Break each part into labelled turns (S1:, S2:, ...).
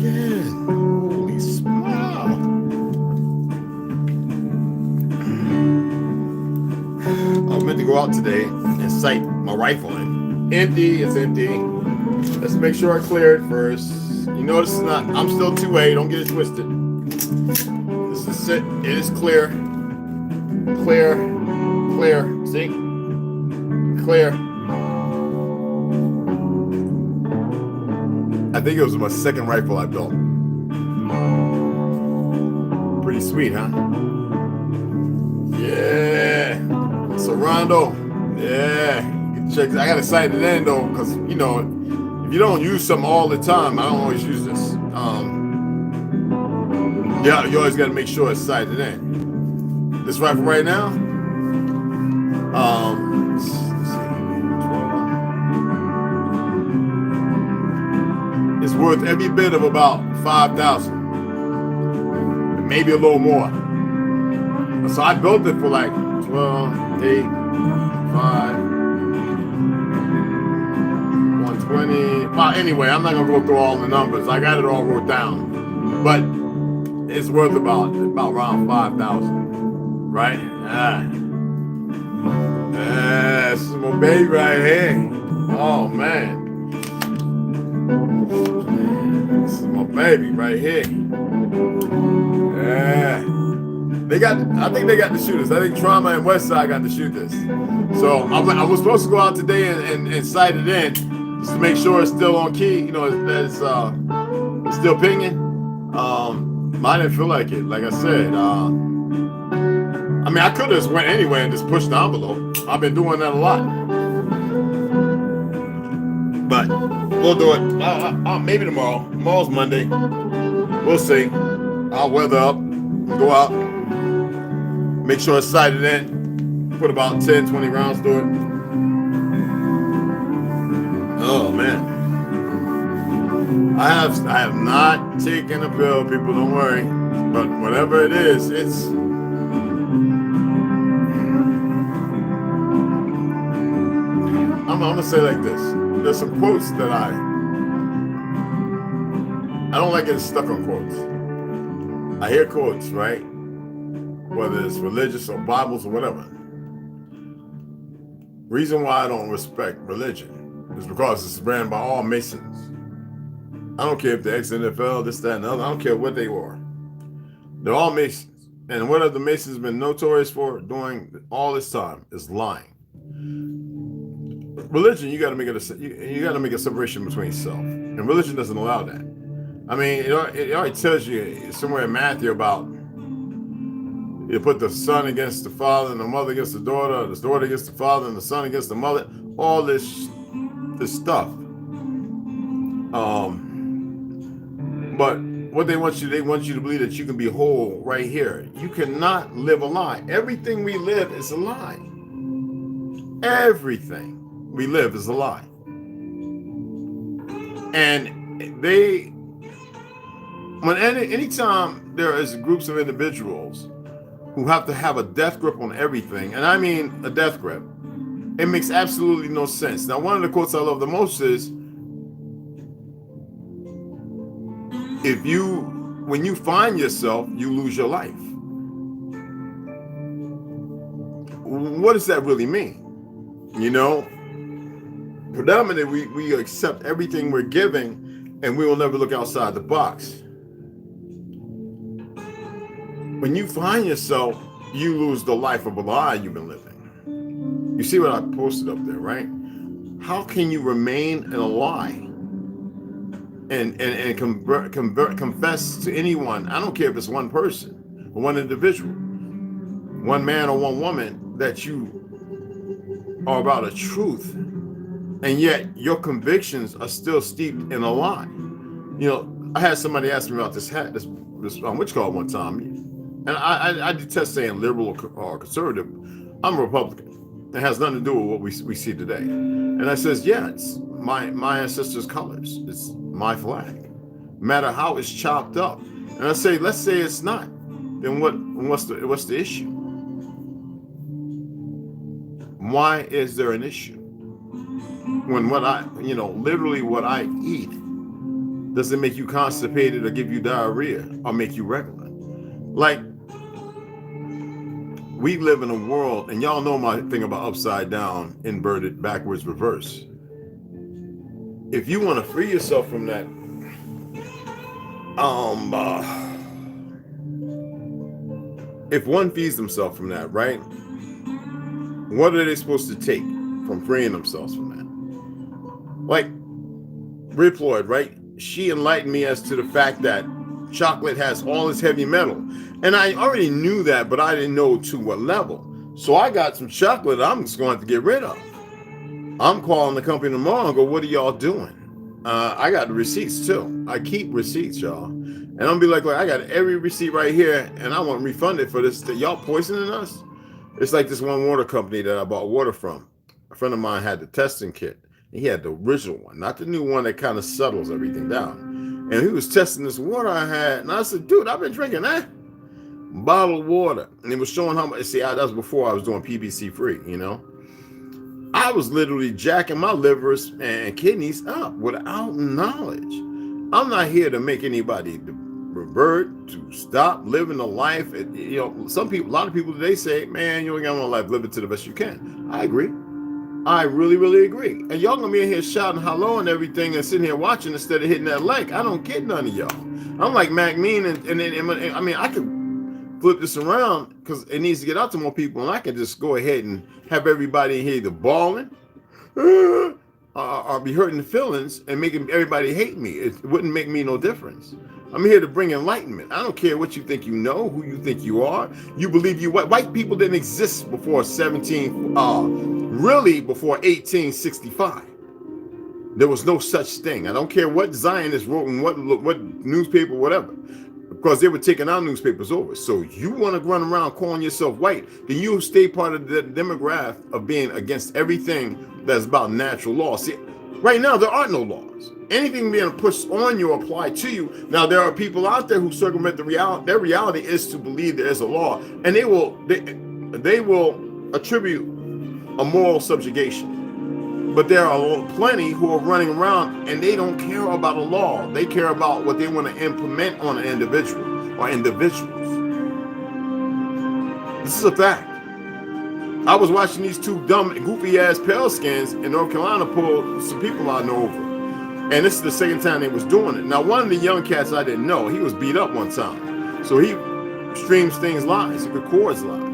S1: again. Holy smile. I was meant to go out today and sight my rifle in. Empty, it's empty. Let's make sure I clear it first. You notice it's not, I'm still 2A, don't get it twisted. This is it, it is clear. Clear, clear, see? Clear. I think it was my second rifle I built. Pretty sweet, huh? Yeah. Serrano. Yeah. Check. I gotta sight it in though, because you know, if you don't use something all the time, I don't always use this. Yeah, you always gotta make sure it's sighted in. This rifle right now, let's see, 12. It's worth every bit of about 5,000, maybe a little more. So I built it for like 12, 8, 5, 120. Well, anyway, I'm not gonna go through all the numbers. I got it all wrote down, but it's worth about around 5,000, right? This is my baby right here. Oh man. This is my baby right here. Yeah. I think they got to shoot this. I think Trauma and Westside got to shoot this. So I was supposed to go out today and sight it in just to make sure it's still on key. You know, it's still pinging. I didn't feel like it. Like I said, I mean, I could have just went anyway and just pushed the envelope. I've been doing that a lot. But we'll do it. Maybe tomorrow. Tomorrow's Monday. We'll see. I'll weather up, go out, make sure it's sighted in, put about 10, 20 rounds through it. Oh man. I have not taken a pill, people, don't worry. But whatever it is, it's I'm gonna say like this. There's some quotes that I don't like getting stuck on quotes. I hear quotes, right? Whether it's religious or Bibles or whatever. Reason why I don't respect religion is because it's ran by all Masons. I don't care if they're ex-NFL, this, that, and the other. I don't care what they were. They're all Masons. And what have the Masons been notorious for doing all this time is lying. Religion, you got to make a separation between self, and religion doesn't allow that. I mean, it already tells you somewhere in Matthew about you put the son against the father and the mother against the daughter against the father and the son against the mother. All this stuff. But what they want you to believe that you can be whole right here. You cannot live a lie. Everything we live is a lie. Everything we live is a lie. And anytime there is groups of individuals who have to have a death grip on everything, and I mean a death grip, it makes absolutely no sense. Now, one of the quotes I love the most is, when you find yourself, you lose your life. What does that really mean? You know, predominantly we accept everything we're giving and we will never look outside the box. When you find yourself, you lose the life of a lie you've been living. You see what I posted up there, right? How can you remain in a lie and confess to anyone? I don't care if it's one person or one individual, one man or one woman, that you are about a truth, and yet your convictions are still steeped in a lie. You know, I had somebody ask me about this what you call it one time, and I detest saying liberal or conservative. I'm a Republican. It has nothing to do with what we see today. And I says, yeah, it's my ancestors' colors. It's my flag. No matter how it's chopped up. And I say, let's say it's not. Then what's the issue? Why is there an issue? When literally what I eat Does it make you constipated or give you diarrhea or make you regular? Like, we live in a world, and y'all know my thing about upside down, inverted, backwards, reverse. If you want to free yourself from that, if one feeds themselves from that, right? What are they supposed to take from freeing themselves from that? Like, Rip Floyd, right? She enlightened me as to the fact that chocolate has all this heavy metal. And I already knew that, but I didn't know to what level. So I got some chocolate I'm just going to have to get rid of. I'm calling the company tomorrow and go, what are y'all doing? I got the receipts too. I keep receipts, y'all. And I'm gonna be like, I got every receipt right here, and I want refunded for this. Y'all poisoning us? It's like this one water company that I bought water from. A friend of mine had the testing kit. He had the original one, not the new one that kind of settles everything down. And he was testing this water I had, and I said, dude, I've been drinking that bottled water. And he was showing how much. See, that was before I was doing PBC free, you know. I was literally jacking my livers and kidneys up without knowledge. I'm not here to make anybody revert, to stop living a life. You know, some people, a lot of people today say, man, you ain't got no life, live it to the best you can. I agree. I really, really agree. And y'all gonna be in here shouting hello and everything and sitting here watching instead of hitting that like. I don't get none of y'all. I'm like Mac Mean, and I mean, I could flip this around because it needs to get out to more people, and I can just go ahead and have everybody in here either bawling or be hurting the feelings and making everybody hate me. It wouldn't make me no difference. I'm here to bring enlightenment. I don't care what you think you know, who you think you are. You believe you white people didn't exist before really before 1865. There was no such thing. I don't care what Zionists wrote and what newspaper, whatever, because they were taking our newspapers over. So you want to run around calling yourself white, then you stay part of the demographic of being against everything that's about natural law. See, right now there are no laws. Anything being pushed on you, apply to you. Now there are people out there who circumvent the reality. Their reality is to believe there is a law, and they will attribute a moral subjugation. But there are plenty who are running around and they don't care about a law. They care about what they want to implement on an individual or individuals. This is a fact. I was watching these two dumb, goofy ass pale skins in North Carolina pull some people I know over. And this is the second time they was doing it. Now, one of the young cats I didn't know, he was beat up one time. So he streams things live, he records live.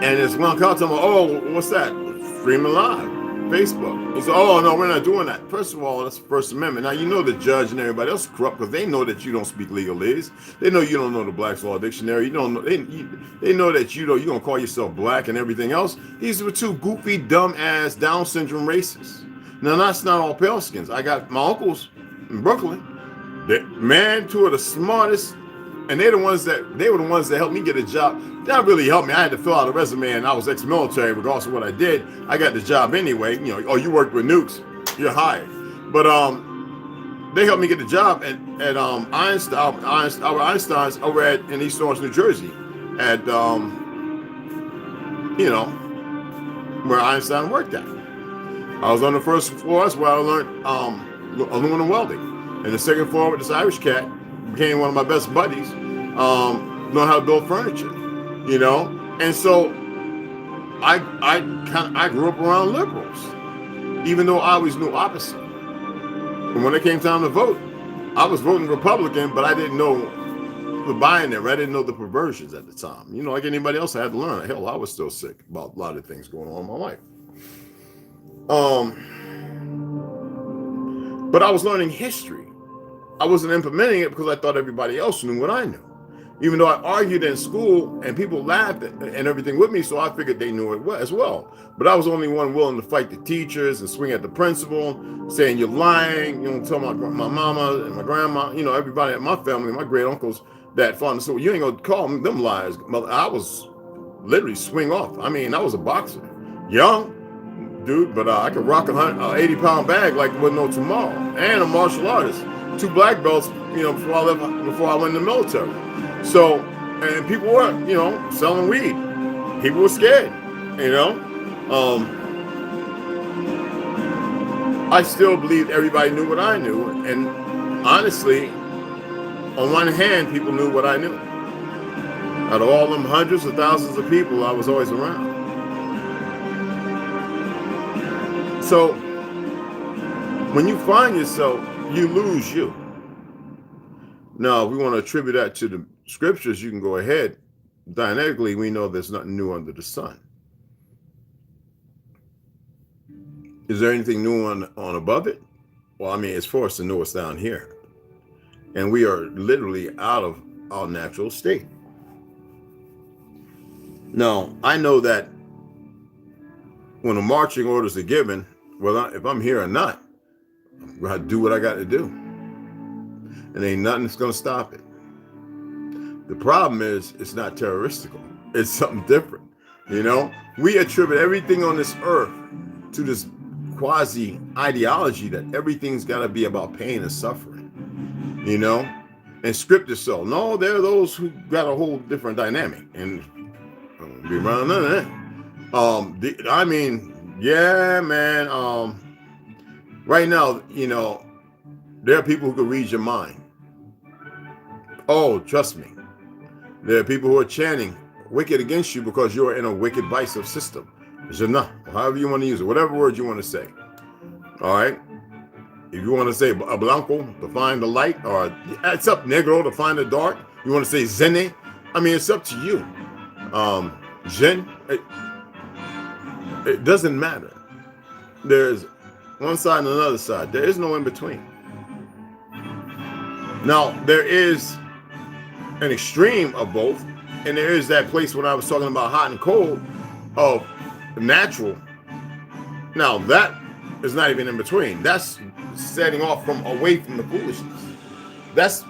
S1: And this one cop told me, oh, what's that? Streaming live, Facebook. He said, oh, no, we're not doing that. First of all, that's the First Amendment. Now, you know the judge and everybody else is corrupt because they know that you don't speak legalese. They know you don't know the Black's Law Dictionary. You don't know, they know that you don't call yourself black and everything else. These were two goofy, dumb-ass, Down syndrome racists. Now, that's not all pale skins. I got my uncles in Brooklyn. Two of the smartest, and they were the ones that helped me get a job. That really helped me. I had to fill out a resume, and I was ex-military, regardless of what I did. I got the job anyway. You know, oh, you worked with nukes, you're hired. But they helped me get the job at Einstein's over in East Orange, New Jersey, at where Einstein worked at. I was on the first floor. That's where I learned aluminum welding. And the second floor with this Irish cat became one of my best buddies. Learned how to build furniture, you know. And so I grew up around liberals, even though I always knew opposite. And when it came time to vote, I was voting Republican, but I didn't know the binary. I didn't know the perversions at the time. You know, like anybody else, I had to learn. Hell, I was still sick about a lot of things going on in my life. But I was learning history. I wasn't implementing it because I thought everybody else knew what I knew. Even though I argued in school and people laughed and everything with me, so I figured they knew it as well. But I was the only one willing to fight the teachers and swing at the principal, saying you're lying. You know, tell my mama and my grandma, you know, everybody at my family, my great uncles that fought. So you ain't gonna call them liars. I was literally swing off. I mean, I was a boxer, young dude, but I could rock a 80-pound bag like there was no tomorrow, and a martial artist. 2 black belts, you know, before I went in the military. So, and people were, you know, selling weed. People were scared, you know. I still believed everybody knew what I knew. And honestly, on one hand, people knew what I knew. Out of all them hundreds of thousands of people, I was always around. So when you find yourself, you lose you. Now, if we want to attribute that to the scriptures, you can go ahead. Dianetically, we know there's nothing new under the sun. Is there anything new on above it? Well, I mean, it's for us to know it's down here. And we are literally out of our natural state. Now, I know that when the marching orders are given, whether if I'm here or not, I'm going to do what I got to do. And ain't nothing that's going to stop it. The problem is, it's not terroristical. It's something different. You know, we attribute everything on this earth to this quasi ideology that everything's got to be about pain and suffering, you know, and script is so. No, there are those who got a whole different dynamic, and be around none of that. I mean, yeah, man. Right now, you know, there are people who can read your mind. Oh, trust me. There are people who are chanting wicked against you because you're in a wicked vice of system. Jannah, however you want to use it, whatever word you want to say. All right. If you want to say a blanco to find the light, or it's up negro to find the dark. You want to say zene. I mean, it's up to you. Jen, it doesn't matter. There's one side and another side. There is no in between. Now, there is an extreme of both, and there is that place when I was talking about hot and cold of natural. Now, that is not even in between. That's setting off from away from the foolishness. That's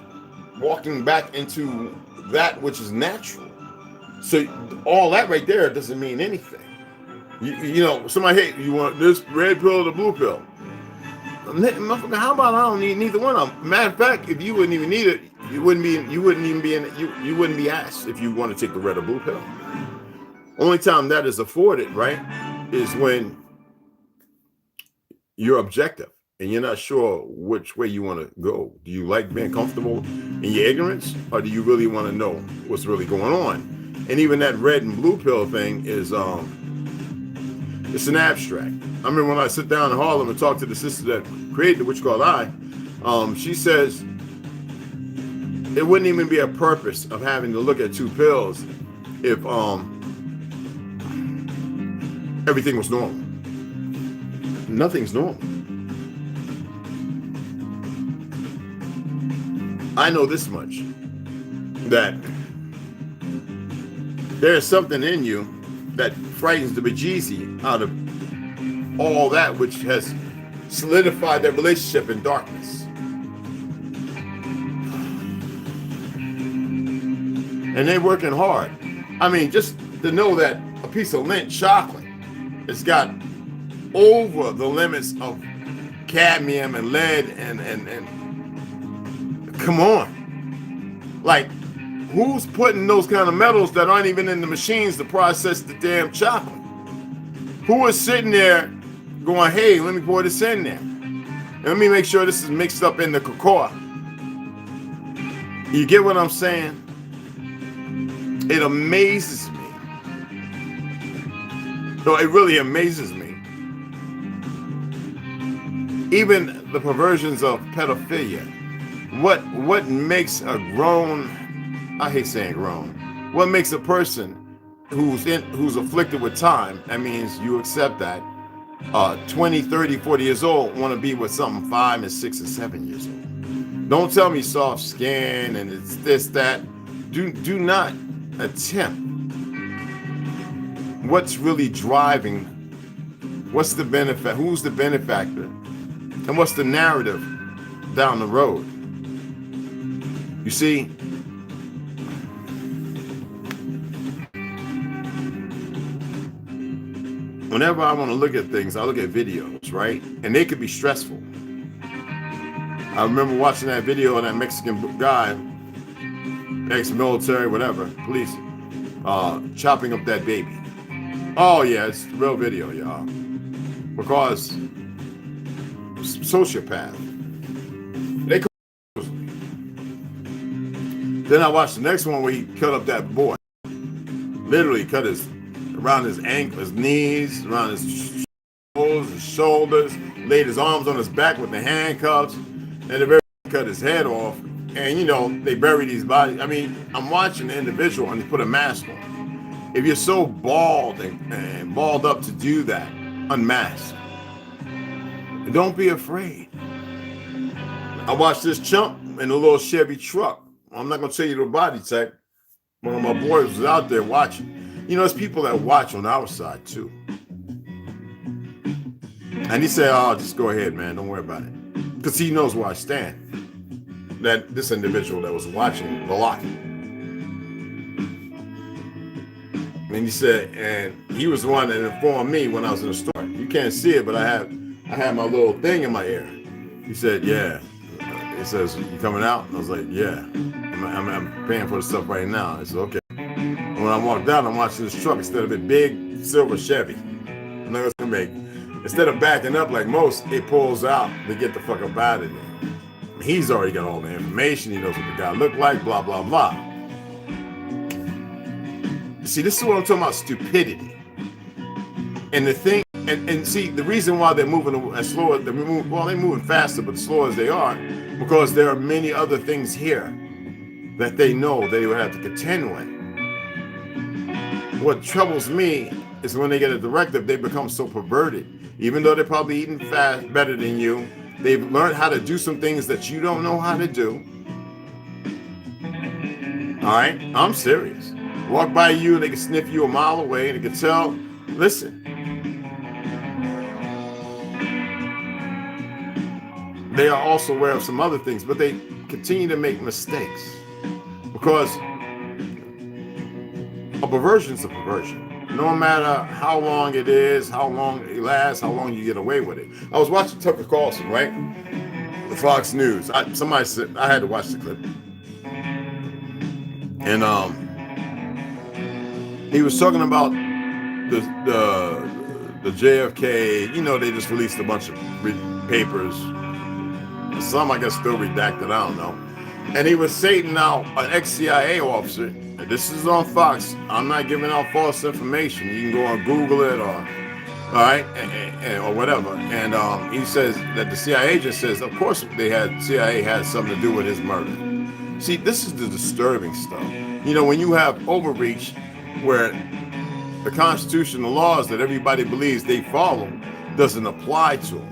S1: walking back into that which is natural. So all that right there doesn't mean anything. You know, somebody, hey, you want this red pill or the blue pill? How about I don't need neither one of them? Matter of fact, if you wouldn't even need it, you wouldn't be asked if you want to take the red or blue pill. Only time that is afforded, right, is when you're objective and you're not sure which way you want to go. Do you like being comfortable in your ignorance, or do you really want to know what's really going on? And even that red and blue pill thing is it's an abstract. I remember when I sit down in Harlem and talk to the sister that created the Witch Called I, she says it wouldn't even be a purpose of having to look at two pills if everything was normal. Nothing's normal. I know this much, that there's something in you that frightens the bejesus out of all that which has solidified that relationship in darkness. And they're working hard. I mean, just to know that a piece of Lindt chocolate has got over the limits of cadmium and lead and come on. Like, who's putting those kind of metals that aren't even in the machines to process the damn chocolate? Who is sitting there going, hey, let me pour this in there. And let me make sure this is mixed up in the cocoa. You get what I'm saying? It amazes me. No, it really amazes me. Even the perversions of pedophilia. What makes a grown, I hate saying grown, what makes a person who's afflicted with time, that means you accept that, 20, 30, 40 years old, want to be with something 5 and 6 and 7 years old. Don't tell me soft skin and it's this, that. Do not attempt. What's really driving? What's the benefit? Who's the benefactor? And what's the narrative down the road? You see, whenever I want to look at things, I look at videos, right? And they could be stressful. I remember watching that video of that Mexican guy, ex-military, whatever, police, chopping up that baby. Oh yeah, it's a real video, y'all. Because sociopath. They call it. Then I watched the next one where he cut up that boy. Literally cut around his ankle, his knees, around his shoulders, laid his arms on his back with the handcuffs, and the very cut his head off. And you know, they bury these bodies. I mean, I'm watching the individual and he put a mask on. If you're so bald and balled up to do that, unmask. And don't be afraid. I watched this chump in a little Chevy truck. I'm not going to tell you the body type. One of my boys was out there watching. You know, there's people that watch on our side too. And he said, oh, just go ahead, man. Don't worry about it. Because he knows where I stand. That this individual that was watching the lot. And he said, and he was the one that informed me when I was in the store. You can't see it, but I had my little thing in my ear. He said, yeah. It says, you coming out? And I was like, yeah. I'm paying for the stuff right now. I said, okay. When I walked out, I'm watching this truck instead of a big silver Chevy. I'm not gonna make. Instead of backing up like most, it pulls out to get the fuck up out of there. He's already got all the information. He knows what the guy looked like, blah, blah, blah. See, this is what I'm talking about, stupidity. And the thing, and see, the reason why they're moving as slow, they're moving faster, but slow as they are, because there are many other things here that they know they would have to contend with. What troubles me is when they get a directive, they become so perverted. Even though they're probably eating fast better than you, they've learned how to do some things that you don't know how to do. All right, I'm serious. Walk by you and they can sniff you a mile away and they can tell, listen. They are also aware of some other things, but they continue to make mistakes because a perversion is a perversion. No matter how long it is, how long it lasts, how long you get away with it. I was watching Tucker Carlson, right? The Fox News. Somebody said I had to watch the clip. And he was talking about the JFK. You know, they just released a bunch of papers. Some, I guess, still redacted. I don't know. And he was saying now an ex-CIA officer. This is on Fox. I'm not giving out false information. You can go and Google it or, all right, or whatever. And he says that the CIA agent says, of course, CIA had something to do with his murder. See, this is the disturbing stuff. You know, when you have overreach where the Constitution, the laws that everybody believes they follow doesn't apply to them.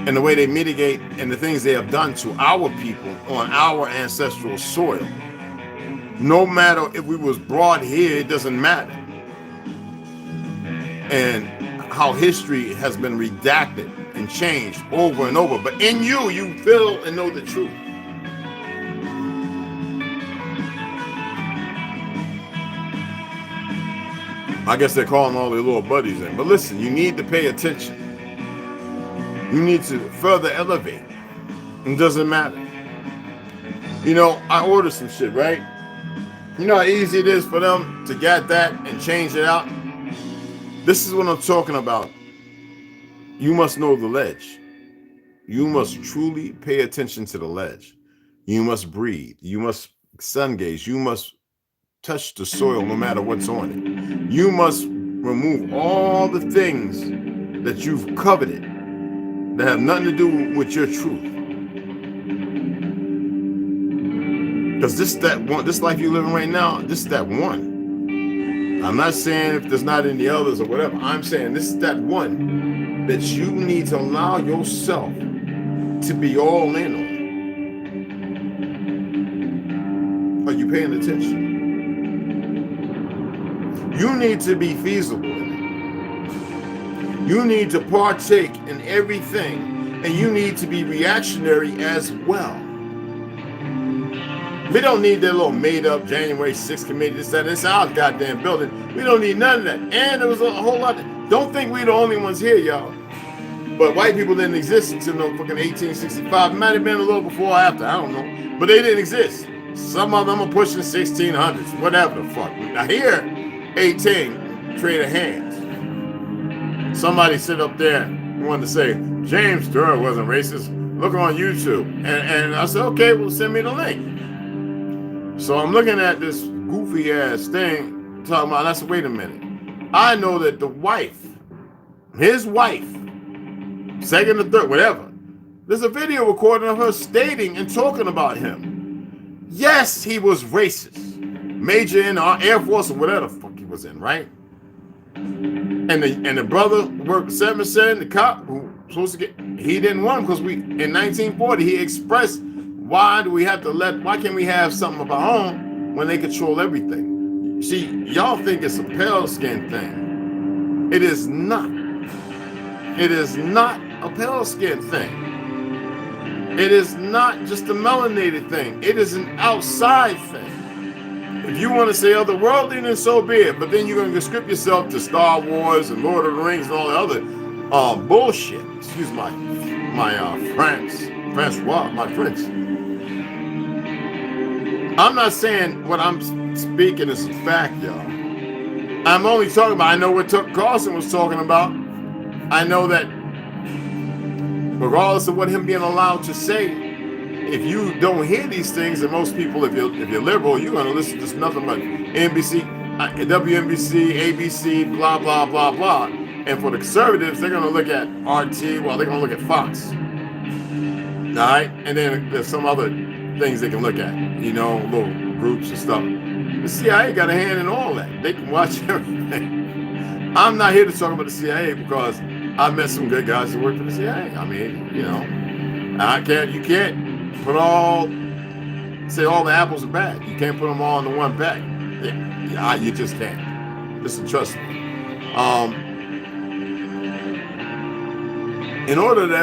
S1: And the way they mitigate and the things they have done to our people on our ancestral soil. No matter if we was brought here, it doesn't matter. And how history has been redacted and changed over and over. But in you, you feel and know the truth. I guess they're calling all their little buddies in. But listen, you need to pay attention. You need to further elevate. It doesn't matter. You know, I ordered some shit, right? You know how easy it is for them to get that and change it out? This is what I'm talking about. You must know the ledge. You must truly pay attention to the ledge. You must breathe. You must sun gaze. You must touch the soil no matter what's on it. You must remove all the things that you've coveted that have nothing to do with your truth. Because this life you're living right now, this is that one. I'm not saying if there's not any others or whatever. I'm saying this is that one that you need to allow yourself to be all in on. Are you paying attention? You need to be feasible in it. You need to partake in everything, and you need to be reactionary as well. We don't need that little made-up January 6th committee. This is our goddamn building. We don't need none of that. And there was a whole lot. Don't think we're the only ones here, y'all. But white people didn't exist until no fucking 1865. It might have been a little before or after. I don't know. But they didn't exist. Some of them are pushing 1600s. Whatever the fuck. Now here, 18, trade of hands. Somebody sit up there and wanted to say, James Stewart wasn't racist. Look on YouTube. And I said, okay, well, send me the link. So I'm looking at this goofy ass thing, talking about, I said, wait a minute. I know that the wife, his wife, second or third, whatever, there's a video recording of her stating and talking about him. Yes, he was racist. Major in the Air Force or whatever the fuck he was in, right? And the brother worked 7%, the cop who was supposed to get, he didn't want him because in 1940, he expressed, why can't we have something of our own when they control everything? See, y'all think it's a pale skin thing. It is not. It is not a pale skin thing. It is not just a melanated thing. It is an outside thing. If you want to say otherworldly, then so be it. But then you're going to script yourself to Star Wars and Lord of the Rings and all the other bullshit. Excuse my Francois, my French. I'm not saying what I'm speaking is a fact, y'all. I'm only talking about, I know what Tucker Carlson was talking about. I know that regardless of what him being allowed to say, if you don't hear these things, and most people, if you're liberal, you're going to listen to nothing but NBC, WNBC, ABC, blah, blah, blah, blah. And for the conservatives, they're going to look at RT, well, they're going to look at Fox. All right? And then there's some other things they can look at, little groups and stuff. The CIA got a hand in all that. They can watch everything. I'm not here to talk about the CIA because I met some good guys who work for the CIA. I mean, you can't say all the apples are bad. You can't put them all in the one bag. Yeah, you just can't. Listen, trust me. In order to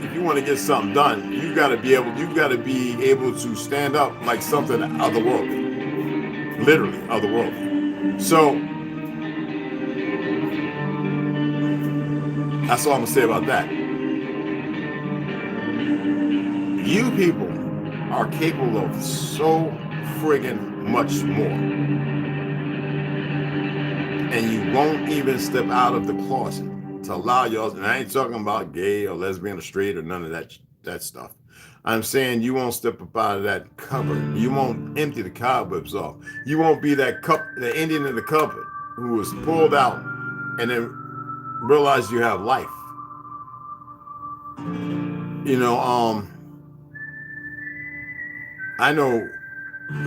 S1: if you want to get something done, you've got to be able to stand up like something otherworldly, literally otherworldly. So that's all I'm gonna say about that. You people are capable of so friggin' much more, and you won't even step out of the closet to allow y'all, and I ain't talking about gay or lesbian or straight or none of that stuff. I'm saying you won't step up out of that cupboard. You won't empty the cobwebs off. You won't be the Indian in the cupboard who was pulled out and then realize you have life. I know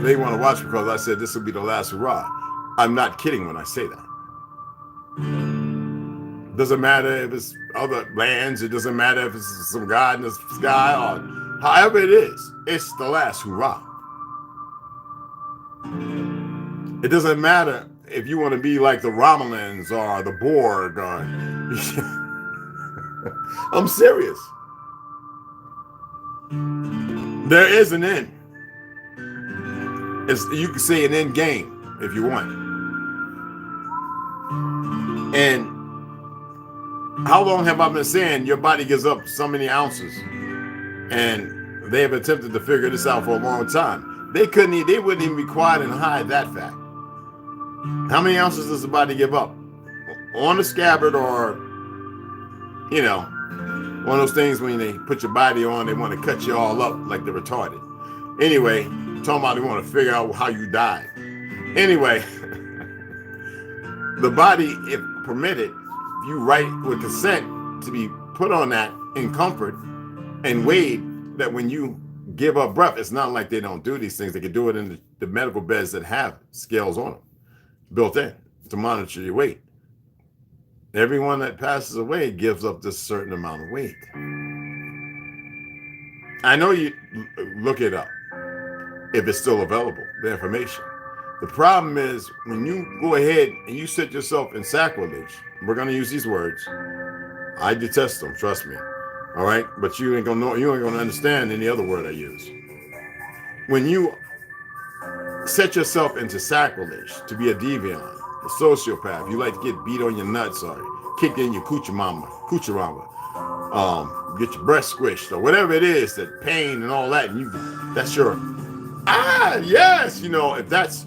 S1: they want to watch because I said this will be the last hurrah. I'm not kidding when I say that. Doesn't matter if it's other lands. It doesn't matter if it's some God in the sky or however it is. It's the last hurrah. It doesn't matter if you want to be like the Romulans or the Borg. I'm serious. There is an end. You can say an end game if you want. And how long have I been saying your body gives up so many ounces? And they have attempted to figure this out for a long time. They wouldn't even be quiet and hide that fact. How many ounces does the body give up? On the scabbard or, one of those things when they put your body on, they want to cut you all up like they're retarded. Anyway, talking about they want to figure out how you died. Anyway, the body, if permitted, you write with consent to be put on that in comfort and weighed, that when you give up breath, it's not like they don't do these things. They can do it in the medical beds that have scales on them built in to monitor your weight. Everyone that passes away gives up this certain amount of weight. I know you look it up if it's still available, the information. The problem is when you go ahead and you set yourself in sacrilege, we're going to use these words. I detest them, trust me. All right? But you ain't going to understand any other word I use. When you set yourself into sacrilege to be a deviant, a sociopath, you like to get beat on your nuts or kicked in your coochie-rama, get your breast squished or whatever it is, that pain and all that, and that's your, yes, if that's,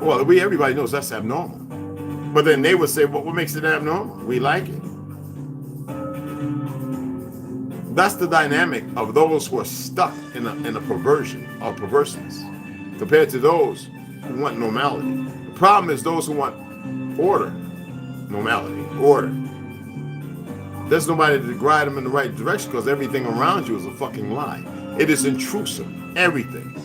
S1: well, everybody knows that's abnormal. But then they would say, well, what makes it abnormal? We like it. That's the dynamic of those who are stuck in a perversion or perverseness compared to those who want normality. The problem is those who want order, normality, order. There's nobody to guide them in the right direction because everything around you is a fucking lie. It is intrusive, everything.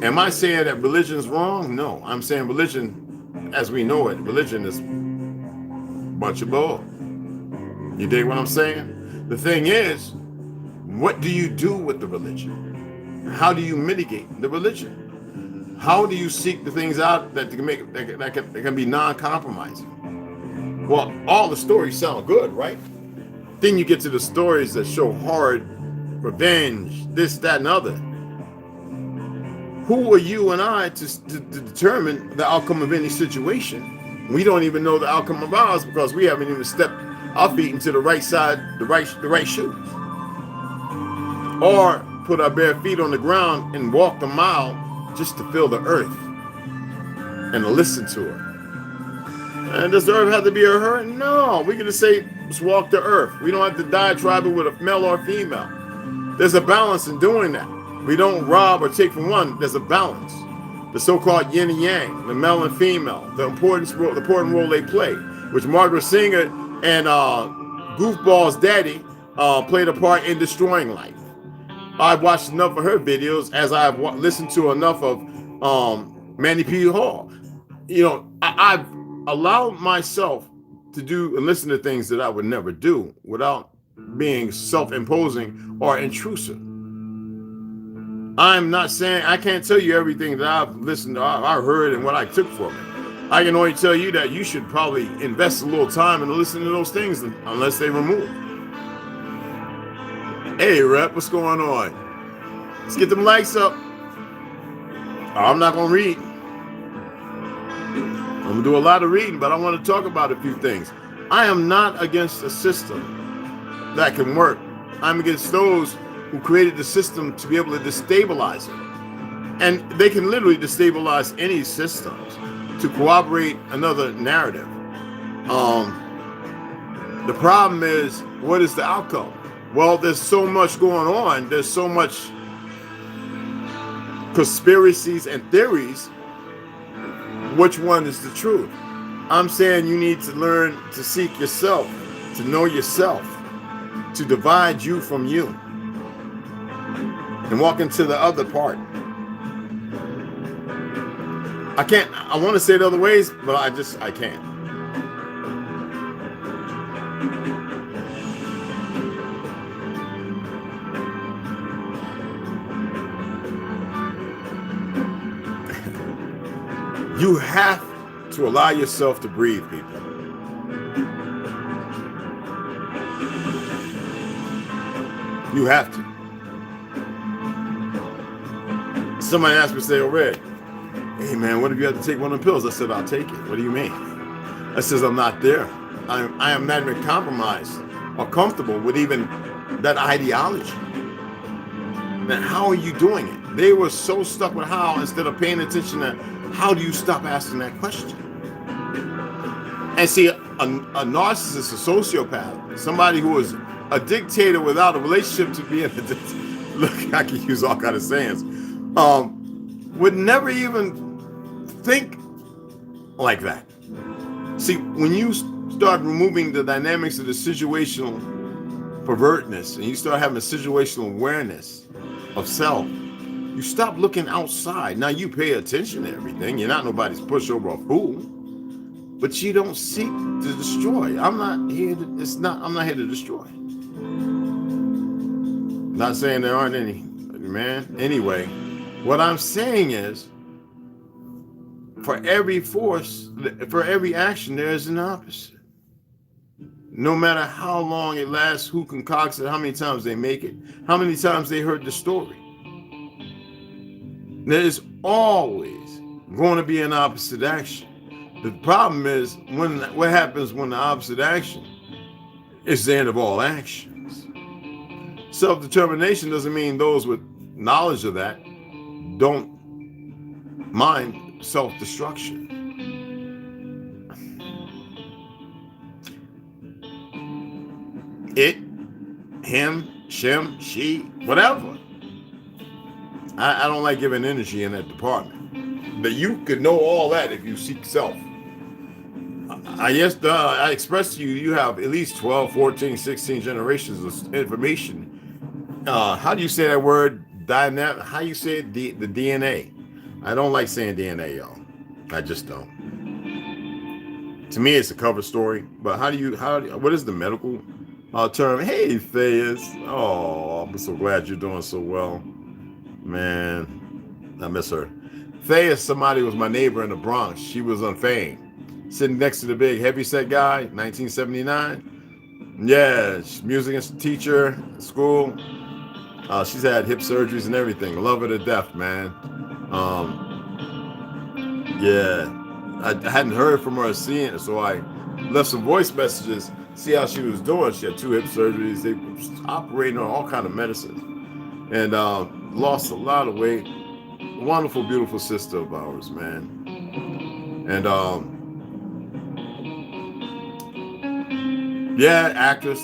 S1: Am I saying that religion is wrong? No, I'm saying religion, as we know it, religion is a bunch of bull. You dig what I'm saying? The thing is, what do you do with the religion? How do you mitigate the religion? How do you seek the things out that can make that can be non-compromising? Well, all the stories sound good, right? Then you get to the stories that show hard revenge, this, that, and other. Who are you and I to determine the outcome of any situation? We don't even know the outcome of ours because we haven't even stepped our feet into the right side, the right shoes, or put our bare feet on the ground and walk a mile just to feel the earth and to listen to her. And does the earth have to be a her? No, we can just say, let's walk the earth. We don't have to diatribe it with a male or female. There's a balance in doing that. We don't rob or take from one. There's a balance. The so-called yin and yang, the male and female, the important role they play, which Margaret Sanger and Goofball's daddy played a part in destroying life. I've watched enough of her videos as I've listened to enough of Manny P. Hall. You know, I've allowed myself to do and listen to things that I would never do without being self-imposing or intrusive. I'm not saying, I can't tell you everything that I've listened to, I heard and what I took from it. I can only tell you that you should probably invest a little time in listening to those things unless they remove. Hey, Rep, what's going on? Let's get them likes up. I'm not going to read. I'm going to do a lot of reading, but I want to talk about a few things. I am not against a system that can work. I'm against those who created the system to be able to destabilize it. And they can literally destabilize any systems to corroborate another narrative. The problem is, what is the outcome? Well, there's so much going on. There's so much conspiracies and theories. Which one is the truth? I'm saying you need to learn to seek yourself, to know yourself, to divide you from you, and walk into the other part. I want to say it other ways, but I can't. You have to allow yourself to breathe, people. You have to. Somebody asked me, say, oh, Red, hey, man, what if you had to take one of the pills? I said, I'll take it. What do you mean? I says, I'm not there. I am not even compromised or comfortable with even that ideology. Then how are you doing it? They were so stuck with how instead of paying attention to how do you stop asking that question? And see, a narcissist, a sociopath, somebody who is a dictator without a relationship to be a look, I can use all kinds of sayings, would never even think like that. See, when you start removing the dynamics of the situational pervertness and you start having a situational awareness of self, you stop looking outside. Now you pay attention to everything. You're not nobody's pushover or fool, but you don't seek to destroy. I'm not here to destroy. Not saying there aren't any, man. Anyway, what I'm saying is, for every force, for every action, there is an opposite. No matter how long it lasts, who concocts it, how many times they make it, how many times they heard the story. There is always going to be an opposite action. The problem is what happens when the opposite action is the end of all actions. Self-determination doesn't mean those with knowledge of that don't mind self-destruction. It, him, Shem, she, whatever. I don't like giving energy in that department. But you could know all that if you seek self. I expressed to you, you have at least 12, 14, 16 generations of information. How do you say that word? Dynamic. How you say it? The DNA. I don't like saying DNA, y'all. I just don't. To me, it's a cover story. But what is the medical term? Hey, Thayas. Oh, I'm so glad you're doing so well. Man, I miss her. Thayas, somebody was my neighbor in the Bronx. She was on Fame, sitting next to the big heavyset guy, 1979. Yeah, she's music teacher at school. She's had hip surgeries and everything. Love her to death, man. Yeah, I hadn't heard from her or seen it, so I left some voice messages, see how she was doing. She had 2 hip surgeries. They were operating on all kind of medicines, and lost a lot of weight. Wonderful, beautiful sister of ours, man. And yeah, actress.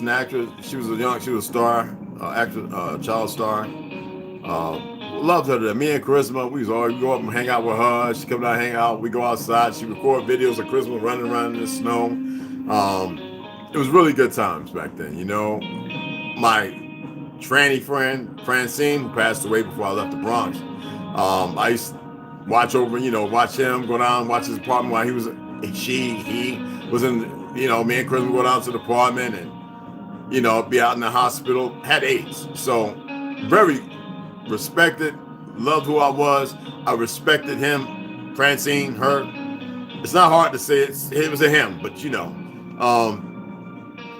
S1: She was a star, actress, child star. Loved her to death. Me and Charisma, we go up and hang out with her. She come down, hang out. We go outside. She record videos of Charisma running around in the snow. It was really good times back then, you know. My tranny friend Francine, who passed away before I left the Bronx. I used to watch him go down, watch his apartment while he was in, me and Chris would go down to the apartment and, be out in the hospital, had AIDS. So very respected, loved who I was. I respected him, Francine, her. It's not hard to say it was a him, but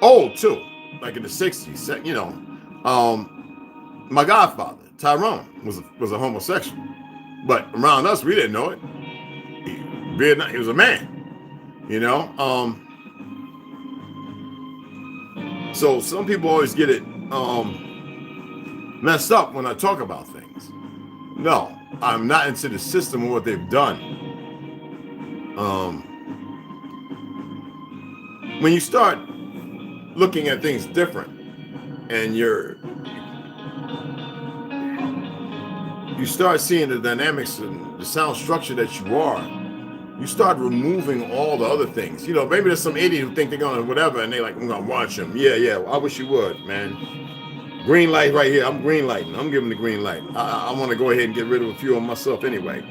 S1: old too, like in the 60s, my godfather, Tyrone, was a homosexual. But around us, we didn't know it. He was a man, So some people always get it messed up when I talk about things. No, I'm not into the system of what they've done. When you start looking at things different, and you start seeing the dynamics and the sound structure that you are, you start removing all the other things. Maybe there's some idiot who think they're gonna whatever, and they like, I'm gonna watch him. Yeah, well, I wish you would, man. Green light right here. I'm green lighting. I'm giving the green light. I want to go ahead and get rid of a few of myself anyway.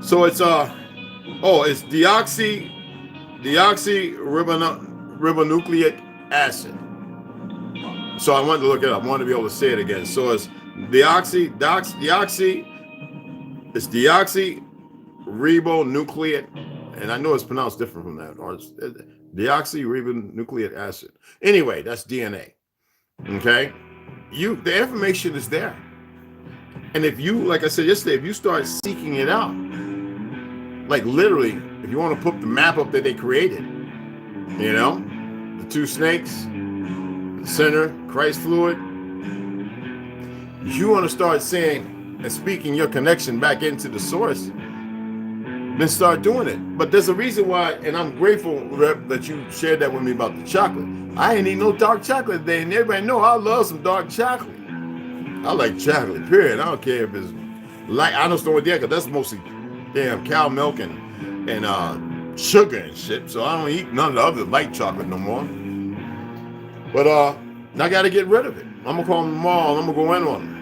S1: So it's it's deoxyribonucleic acid. So I wanted to look it up. I wanted to be able to say it again. So it's deoxyribonucleic, and I know it's pronounced different from that. Or it's deoxyribonucleic acid. Anyway, that's DNA. Okay, the information is there, and if you, like I said yesterday, if you start seeking it out, like literally, if you want to put the map up that they created, the 2 snakes, the center, Christ fluid. You want to start saying and speaking your connection back into the source, then start doing it. But there's a reason why, and I'm grateful, Rep, that you shared that with me about the chocolate. I ain't eat no dark chocolate today, and everybody know I love some dark chocolate. I like chocolate, period. I don't care if it's light. I just don't want that, because that's mostly damn cow milk and sugar and shit. So I don't eat none of the other light chocolate no more. But I got to get rid of it. I'm going to call them tomorrow, and I'm going to go in on them.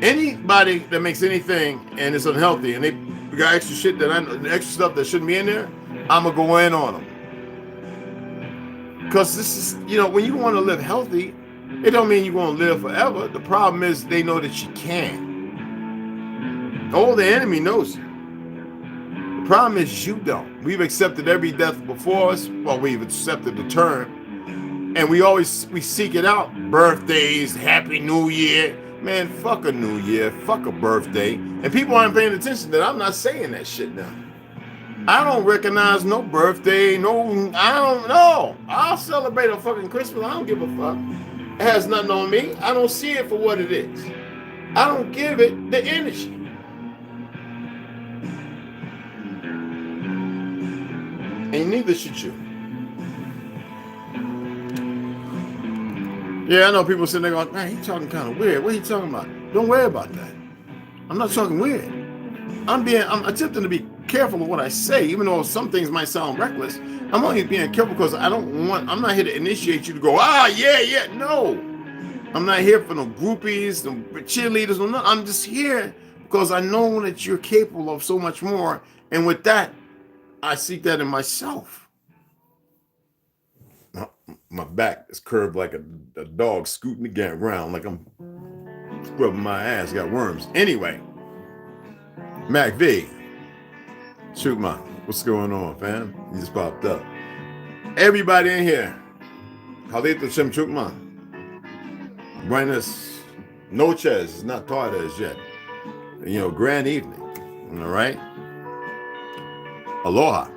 S1: Anybody that makes anything and it's unhealthy, and they got extra shit extra stuff that shouldn't be in there, I'm going to go in on them. Because this is, when you want to live healthy, it don't mean you're going to live forever. The problem is they know that you can. The enemy knows it. The problem is you don't. We've accepted every death before us. Well, we've accepted the term. And we seek it out. Birthdays, Happy New Year. Man, fuck a New Year. Fuck a birthday. And people aren't paying attention that I'm not saying that shit now. I don't recognize no birthday. I don't know. I'll celebrate a fucking Christmas. I don't give a fuck. It has nothing on me. I don't see it for what it is. I don't give it the energy. And neither should you. Yeah, I know people sitting there going, man, he's talking kind of weird. What are you talking about? Don't worry about that. I'm not talking weird. I'm attempting to be careful of what I say, even though some things might sound reckless. I'm only being careful because I'm not here to initiate you to go, yeah. No. I'm not here for no groupies, no cheerleaders, no nothing. I'm just here because I know that you're capable of so much more. And with that, I seek that in myself. My back is curved like a dog scooting again around, like I'm scrubbing my ass, got worms. Anyway, Mac V, Chukma, what's going on, fam? You just popped up. Everybody in here, Halita Shem Chukma. Buenas noches, it's not tardes yet. Grand evening, all right? Aloha.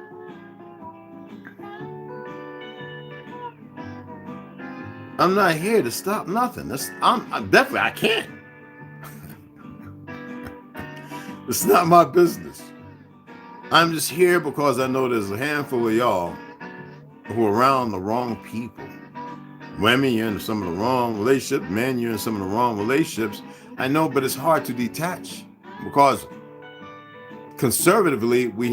S1: I'm not here to stop nothing. I'm definitely, I can't. It's not my business. I'm just here because I know there's a handful of y'all who are around the wrong people. Women, you're in some of the wrong relationships. Men, you're in some of the wrong relationships. I know, but it's hard to detach because conservatively we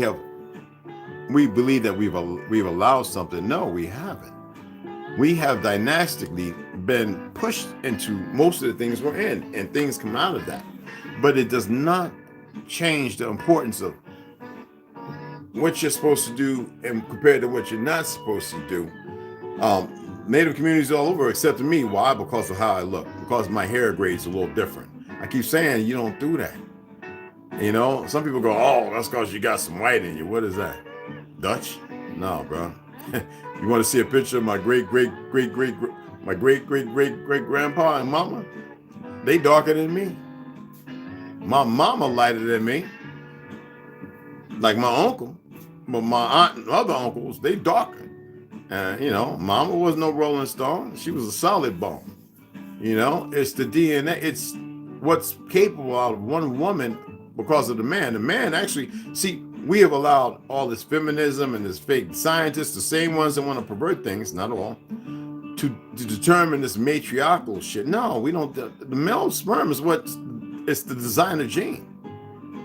S1: believe that we've allowed something. No, we haven't. We have dynastically been pushed into most of the things we're in, and things come out of that. But it does not change the importance of what you're supposed to do and compared to what you're not supposed to do. Native communities all over except me. Why? Because of how I look. Because my hair grade's a little different. I keep saying you don't do that. Some people go, oh, that's because you got some white in you. What is that? Dutch? No, bro. You want to see a picture of my great grandpa and mama? They darker than me. My mama lighter than me, like my uncle, but my aunt and other uncles, they darker. Mama was no Rolling Stone. She was a solid bone. It's the DNA. It's what's capable out of one woman because of the man. The man actually, see, we have allowed all this feminism and this fake scientists, the same ones that want to pervert things, not all, to determine this matriarchal shit. No, we don't. The male sperm is it's the designer gene.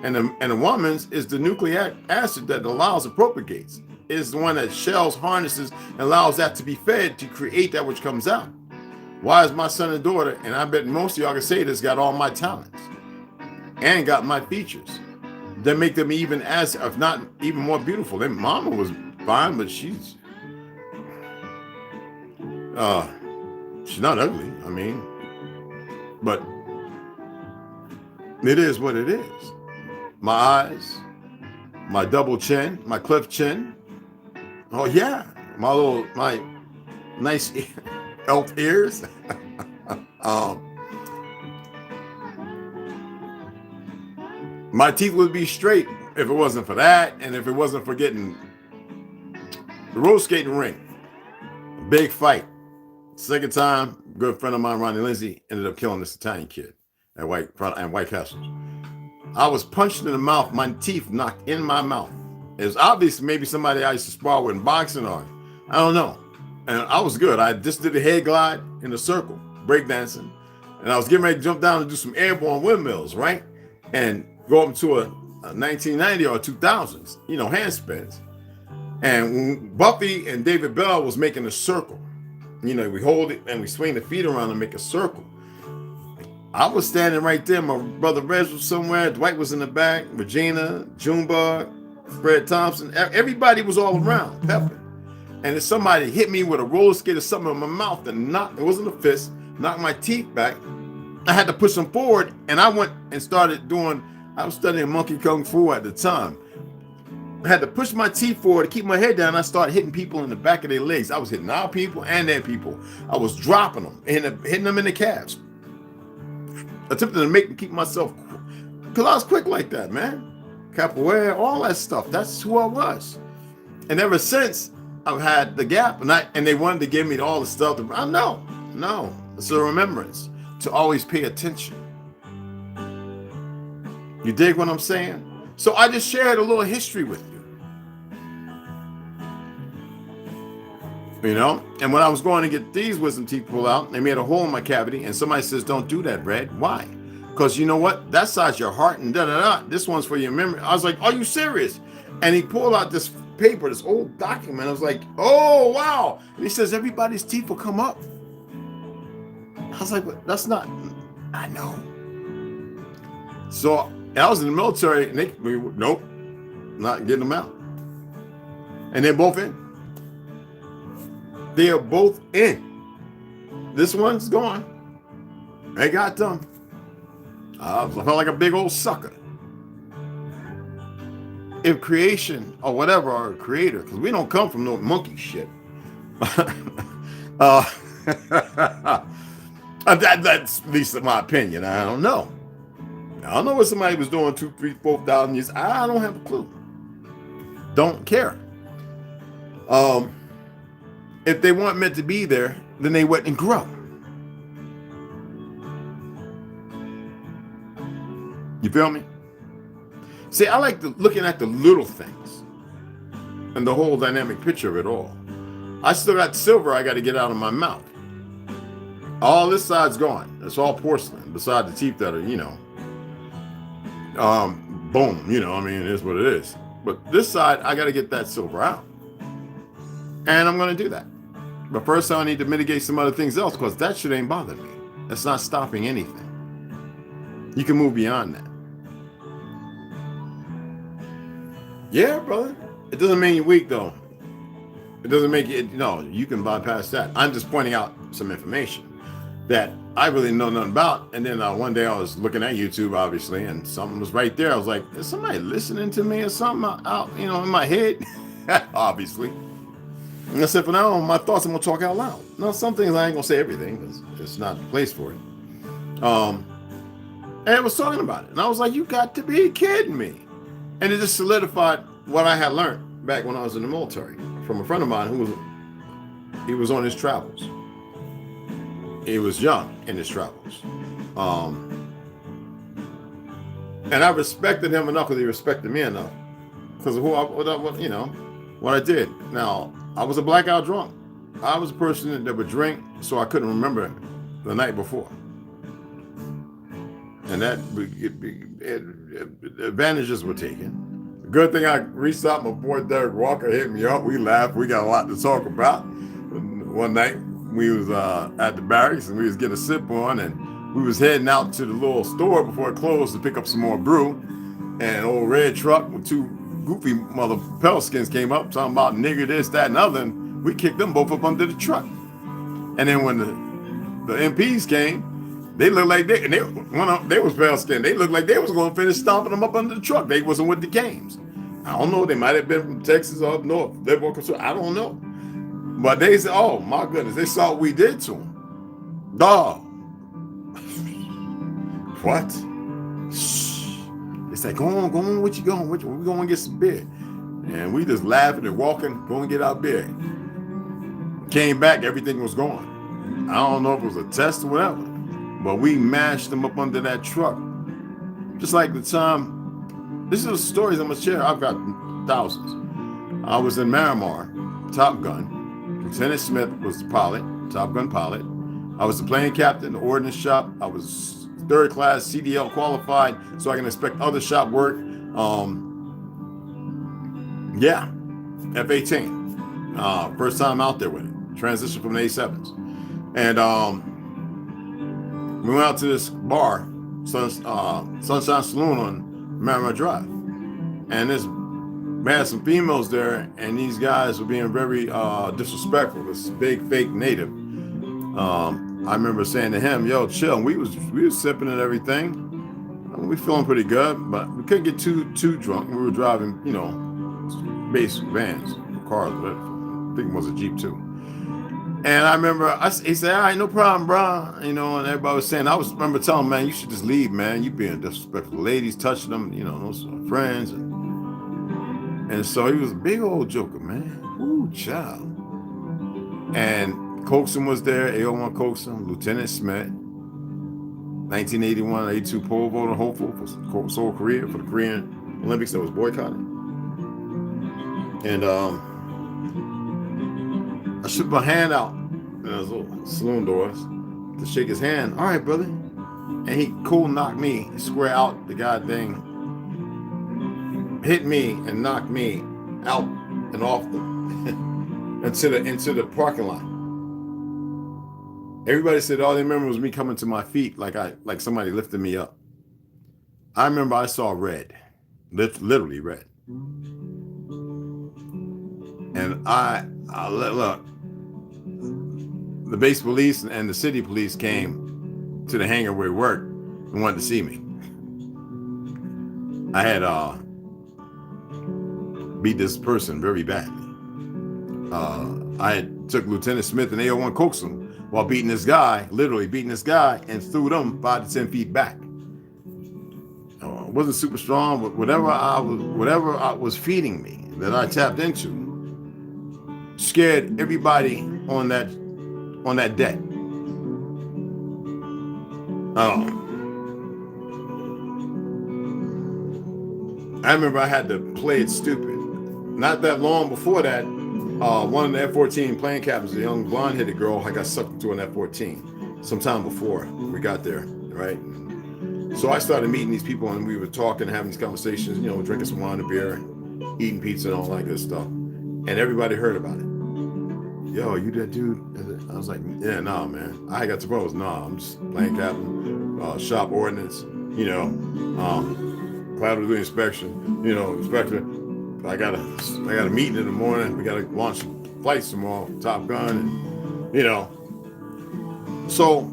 S1: And the woman's is the nucleic acid that allows it propagates. Is the one that shells, harnesses, and allows that to be fed to create that which comes out. Why is my son and daughter, and I bet most of y'all can say this, got all my talents and got my features that make them even as, if not even more beautiful. Then mama was fine, but she's not ugly. I mean, but it is what it is. My eyes, my double chin, my cleft chin. Oh yeah, my nice elf ears. My teeth would be straight if it wasn't for that, and if it wasn't for getting the roller skating ring. Big fight. Second time, good friend of mine, Ronnie Lindsay, ended up killing this Italian kid at White Castle. I was punched in the mouth, my teeth knocked in my mouth. It was obvious maybe somebody I used to spar with in boxing or I don't know. And I was good. I just did a head glide in a circle, breakdancing. And I was getting ready to jump down and do some airborne windmills, right? And go up to a 1990 or 2000s, hand spins. And when Buffy and David Bell was making a circle, we hold it and we swing the feet around and make a circle. I was standing right there. My brother Reg was somewhere. Dwight was in the back. Regina, Junebug, Fred Thompson. Everybody was all around, Pepper. And if somebody hit me with a roller skate or something in my mouth and it wasn't a fist, knocked my teeth back, I had to push them forward. And I went and started I was studying monkey kung fu at the time. I had to push my teeth forward to keep my head down. I started hitting people in the back of their legs. I was hitting our people and their people. I was dropping them, hitting them in the calves. Attempting to keep myself, because I was quick like that, man. Capoeira, all that stuff. That's who I was. And ever since, I've had the gap, and they wanted to give me all the stuff. No, it's a remembrance to always pay attention. You dig what I'm saying? So I just shared a little history with you. You know, and when I was going to get these wisdom teeth pulled out, they made a hole in my cavity, and somebody says, don't do that, Red. Why? Because you know what? That side's your heart and da-da-da. This one's for your memory. I was like, are you serious? And he pulled out this paper, this old document. I was like, oh, wow. And he says, everybody's teeth will come up. I was like, but that's not, I know. So I was in the military, and nope, not getting them out. And they're both in. They are both in. This one's gone. They got them. I felt like a big old sucker. If creation or whatever, or a creator, because we don't come from no monkey shit. That's at least in my opinion. I don't know. I don't know what somebody was doing 2,000, 3,000, 4,000 years. I don't have a clue. Don't care. If they weren't meant to be there, then they wouldn't grow. You feel me? See, I like looking at the little things and the whole dynamic picture of it all. I still got silver I got to get out of my mouth. All this side's gone. It's all porcelain, beside the teeth that are, you know, boom, you know, I mean, it is what it is. But this side, I got to get that silver out. And I'm going to do that. But first, I need to mitigate some other things else, because that shit ain't bothering me. That's not stopping anything. You can move beyond that. Yeah, brother. It doesn't mean you're weak, though. It doesn't make you, no, you can bypass that. I'm just pointing out some information that I really know nothing about. And then one day I was looking at YouTube, obviously, and something was right there. I was like, is somebody listening to me or something out, you know, in my head? Obviously. And I said, for now on, my thoughts, I'm going to talk out loud. Now, some things I ain't going to say everything, because it's not the place for it. And I was talking about it. And I was like, you got to be kidding me. And it just solidified what I had learned back when I was in the military from a friend of mine he was on his travels. He was young in his travels. And I respected him enough because he respected me enough. Because of what I did. Now, I was a blackout drunk. I was a person that would drink, so I couldn't remember the night before. And that advantages were taken. The good thing I reached out, my boy Derek Walker hit me up. We laughed. We got a lot to talk about. One night we was at the barracks and we was getting a sip on, and we was heading out to the little store before it closed to pick up some more brew. And an old red truck with two goofy mother Pelskins came up talking about nigger this, that, and other, and we kicked them both up under the truck. And then when the MPs came, they looked like they was Pelskin. They looked like they was going to finish stomping them up under the truck. They wasn't with the games. I don't know. They might have been from Texas or up north. I don't know. But they said, oh my goodness, they saw what we did to them. Dog. What? They said, go on, what you going? We going to get some beer. And we just laughing and walking, going to get our beer. Came back, everything was gone. I don't know if it was a test or whatever, but we mashed them up under that truck. Just like the time, this is the stories I'm going to share. I've got thousands. I was in Miramar, Top Gun. Lieutenant Smith was the pilot, Top Gun pilot. I was the plane captain, the ordnance shop. I was third class CDL qualified, so I can inspect other shop work. F-18. First time out there with it. Transition from the A7s. And we went out to this bar, Sunshine Saloon on Miramar Drive. And we had some females there, and these guys were being very disrespectful. This big fake native. I remember saying to him, yo, chill. And we was sipping and everything. I mean, we feeling pretty good, but we couldn't get too drunk. We were driving, base vans, cars, whatever. I think it was a Jeep too. And I remember he said, all right, no problem, bro. And everybody was saying, remember telling him, man, you should just leave, man. You being disrespectful. Ladies touching them, those are friends. And so he was a big old joker, man. Ooh, child. And Coxum was there, AO1 Coxum, Lieutenant Smith, 1981, 82 pole vaulter hopeful for Seoul, Korea, for the Korean Olympics that was boycotted. And I shook my hand out, and there was little saloon doors, to shake his hand. All right, brother. And he cool knocked me square out the goddamn, hit me and knocked me out and off into the parking lot. Everybody said all they remember was me coming to my feet like somebody lifted me up. I remember I saw red, literally red. And I look, the base police and the city police came to the hangar where we worked and wanted to see me. I had beat this person very badly. I had took Lieutenant Smith and 801 coaxed him while beating this guy, literally beating this guy, and threw them 5 to 10 feet back. Wasn't super strong, but whatever I was feeding me that I tapped into scared everybody on that deck. I remember I had to play it stupid. Not that long before that, one of the F-14 plane captains, a young blonde-headed girl, I got sucked into an F-14 sometime before we got there, right? So I started meeting these people, and we were talking, having these conversations, you know, drinking some wine and beer, eating pizza and all that good stuff. And everybody heard about it. Yo, you that dude? I was like, yeah, nah, man. I got to propose. Nah, I'm just plane captain, shop ordnance, you know, cloud of the inspection, you know, inspector. I got a meeting in the morning. We got to launch flights tomorrow, Top Gun, and, you know. So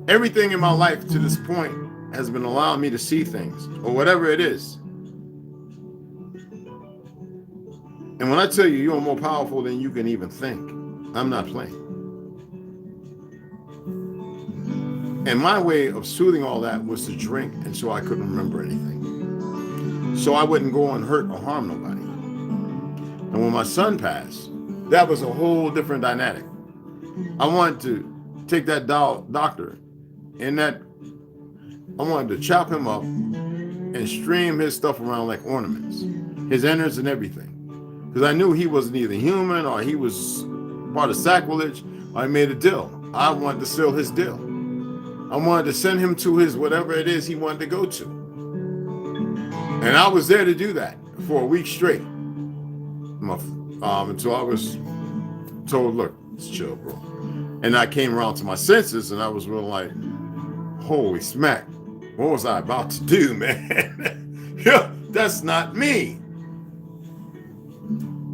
S1: everything in my life to this point has been allowing me to see things, or whatever it is. And when I tell you you're more powerful than you can even think, I'm not playing. And my way of soothing all that was to drink, and so I couldn't remember anything. So I wouldn't go and hurt or harm nobody. And when my son passed, that was a whole different dynamic. I wanted to take that doctor, and I wanted to chop him up and stream his stuff around like ornaments, his innards and everything. Because I knew he wasn't either human, or he was part of sacrilege, or I made a deal. I wanted to seal his deal. I wanted to send him to his whatever it is he wanted to go to. And I was there to do that for a week straight. Until I was told, look, it's chill, bro. And I came around to my senses, and I was real like, holy smack. What was I about to do, man? Yeah, that's not me.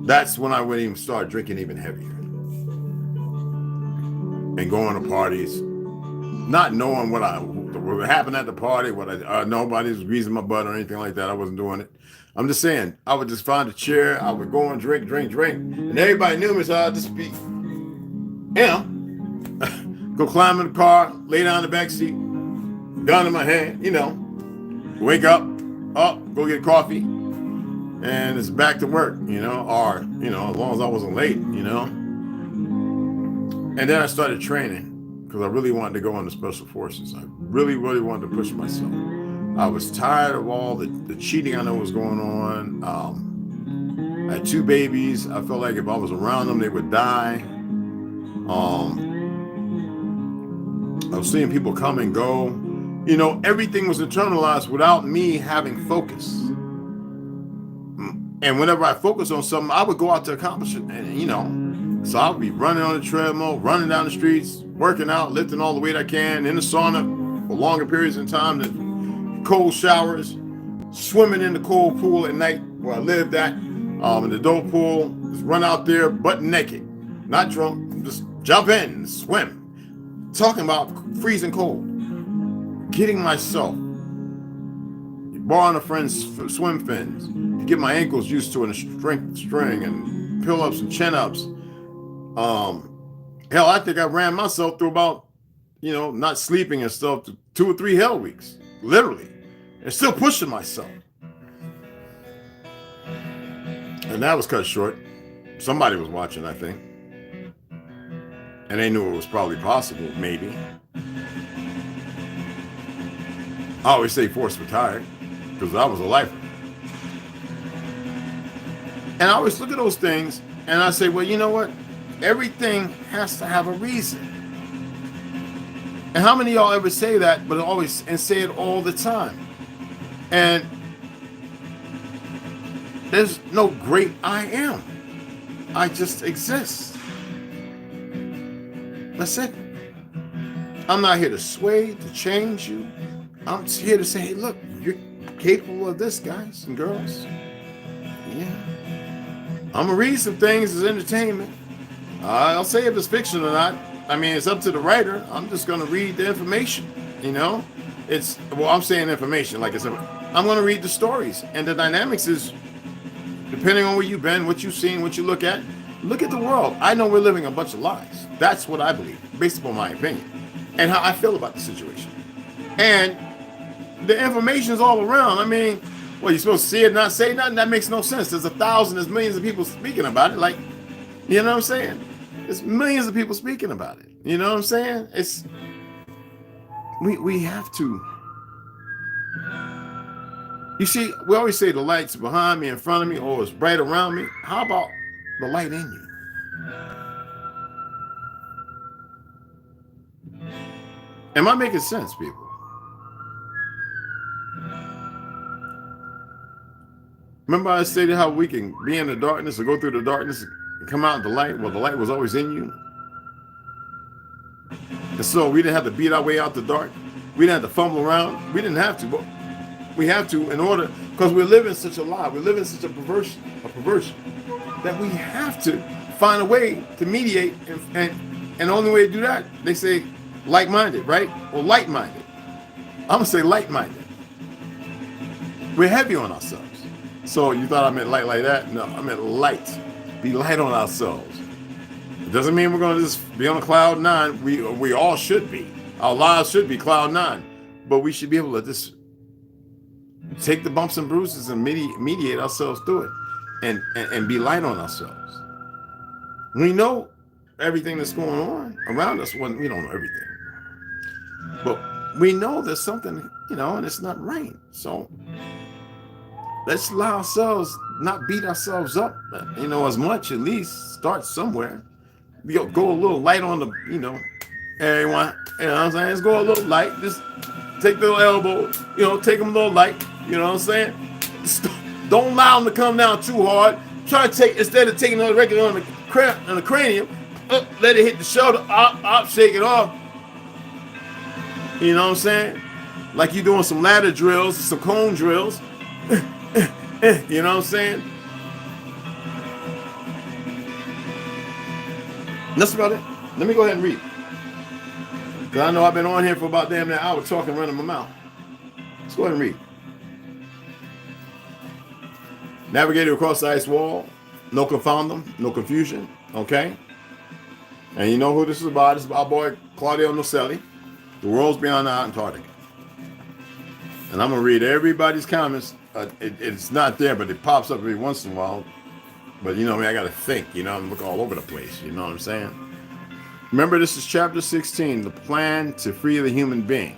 S1: That's when I would even start drinking even heavier. And going to parties, not knowing what happened at the party, nobody's greasing my butt or anything like that. I wasn't doing it. I'm just saying, I would just find a chair, I would go and drink. And everybody knew me, so I'd just be, you know, go climb in the car, lay down in the back seat, gun in my hand, you know, wake up, go get coffee, and it's back to work, you know, or, you know, as long as I wasn't late, you know. And then I started training because I really wanted to go into special forces. I really, really wanted to push myself. I was tired of all the cheating I know was going on. I had 2 babies. I felt like if I was around them, they would die. I was seeing people come and go. You know, everything was internalized without me having focus. And whenever I focused on something, I would go out to accomplish it. And, you know, so I'll be running on the treadmill, running down the streets, working out, lifting all the weight I can, in the sauna for longer periods of time, cold showers, swimming in the cold pool at night where I lived at, in the adult pool, just run out there butt naked, not drunk, just jump in and swim. Talking about freezing cold, getting myself, borrowing a friend's swim fins to get my ankles used to it, and strength string and pull-ups and chin-ups. Hell, I think I ran myself through about, you know, not sleeping and stuff, 2 or 3 hell weeks, literally, and still pushing myself. And that was cut short. Somebody was watching, I think. And they knew it was probably possible, maybe. I always say forced retired, because I was a lifer. And I always look at those things, and I say, well, you know what? Everything has to have a reason. And how many of y'all ever say that, but always and say it all the time? And there's no great I am. I just exist. That's it. I'm not here to sway, to change you. I'm here to say, hey, look, you're capable of this, guys and girls. Yeah. I'm gonna read some things as entertainment. I'll say if it's fiction or not. I mean, it's up to the writer. I'm just gonna read the information. You know, I'm saying information. Like I'm gonna read the stories, and the dynamics is depending on where you've been, what you've seen, what you look at. Look at the world. I know we're living a bunch of lies. That's what I believe, based upon my opinion and how I feel about the situation. And the information is all around. I mean, well, you're supposed to see it, not say nothing? That makes no sense. There's there's millions of people speaking about it. Like, you know what I'm saying? There's millions of people speaking about it. You know what I'm saying? We have to. You see, we always say the light's behind me, in front of me, or it's bright around me. How about the light in you? Am I making sense, people? Remember I stated how we can be in the darkness or go through the darkness and come out in the light? Well, the light was always in you. And so we didn't have to beat our way out the dark. We didn't have to fumble around. We didn't have to, but we have to in order, because we live in such a lie. We live in such a perversion, that we have to find a way to mediate. And the only way to do that, they say like-minded, right? Or light-minded. I'm going to say light-minded. We're heavy on ourselves. So you thought I meant light like that? No, I meant light. Be light on ourselves. It doesn't mean we're going to just be on cloud nine. We all should be. Our lives should be cloud nine. But we should be able to just take the bumps and bruises and mediate ourselves through it and be light on ourselves. We know everything that's going on around us. Well, we don't know everything. But we know there's something, and it's not right. So let's allow ourselves not beat ourselves up, as much, at least start somewhere. Go a little light on the, everyone, you know what I'm saying? Let's go a little light. Just take the elbow, take them a little light, you know what I'm saying? Don't allow them to come down too hard. Try to take, instead of taking the record on the cranium, let it hit the shoulder, up, shake it off. You know what I'm saying? Like you're doing some ladder drills, some cone drills. You know what I'm saying? That's about it. Let me go ahead and read. Because I know I've been on here for about damn an hour talking, running my mouth. Let's go ahead and read. Navigated across the ice wall. No confoundum, no confusion. Okay? And you know who this is about? It's about our boy Claudio Nocelli. The world's beyond the Antarctica. And I'm going to read everybody's comments. It's not there, but it pops up every once in a while. But I got to think, and look all over the place. You know what I'm saying? Remember, this is chapter 16, the plan to free the human being.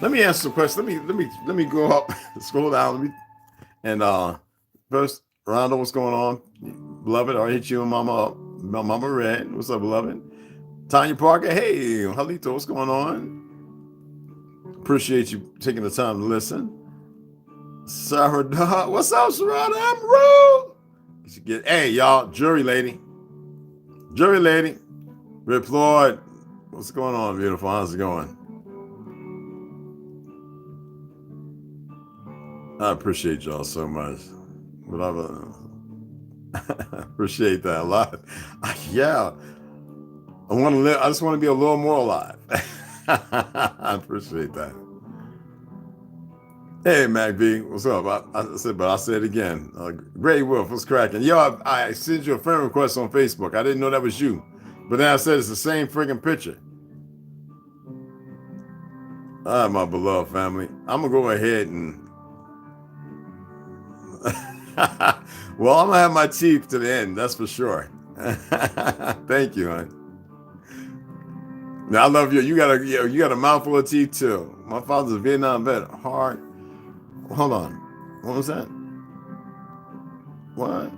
S1: Let me ask some questions. Let me go up, scroll down. First, Rondo, what's going on? Beloved, I'll hit you and Mama up. Mama Red, what's up, beloved? Tanya Parker, hey, Halito, what's going on? Appreciate you taking the time to listen. Sarah Dog, what's up, Sarah? I'm rude. Hey, y'all, jury lady. Rip Floyd, what's going on, beautiful? How's it going? I appreciate y'all so much. But I appreciate that a lot. Yeah, I want to live. I just want to be a little more alive. I appreciate that. Hey, Mac B, what's up? I said, but I'll say it again. Gray Wolf, what's cracking? Yo, I sent you a friend request on Facebook. I didn't know that was you. But then I said it's the same friggin' picture. All right, my beloved family. I'm going to go ahead and... Well, I'm going to have my teeth to the end, that's for sure. Thank you, hon. Now, I love you. You got a mouthful of teeth, too. My father's a Vietnam vet. Hard. Hold on. What was that? What?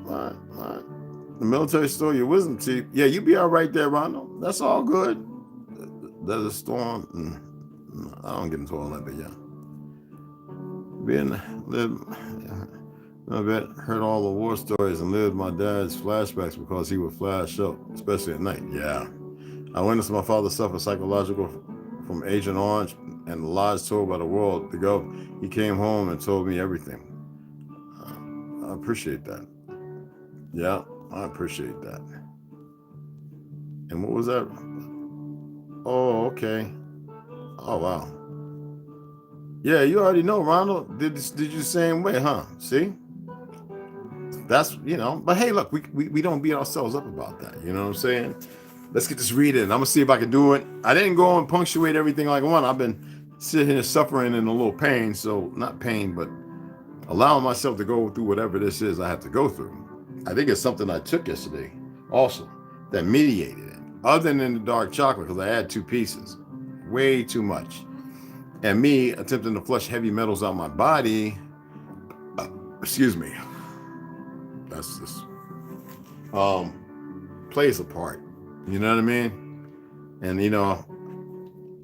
S1: The military stole your wisdom teeth. Yeah, you be all right there, Ronald. That's all good. There's a storm. I don't get into all that, but yeah. I bet heard all the war stories and lived my dad's flashbacks because he would flash up, especially at night. Yeah. I witnessed my father suffer psychological from Agent Orange and the lies told by the world to go. He came home and told me everything. I appreciate that. Yeah, I appreciate that. And what was that? Oh, okay. Oh, wow. Yeah, you already know, Ronald. Did you the same way, huh? See? That's, but hey, look, we don't beat ourselves up about that. You know what I'm saying? Let's get this reading. I'm going to see if I can do it. I didn't go and punctuate everything like one. I've been sitting here suffering in a little pain. So not pain, but allowing myself to go through whatever this is I have to go through. I think it's something I took yesterday also that mediated it. Other than the dark chocolate, because I had 2 pieces. Way too much. And me attempting to flush heavy metals out my body. Excuse me. That's just plays a part. You know what I mean? And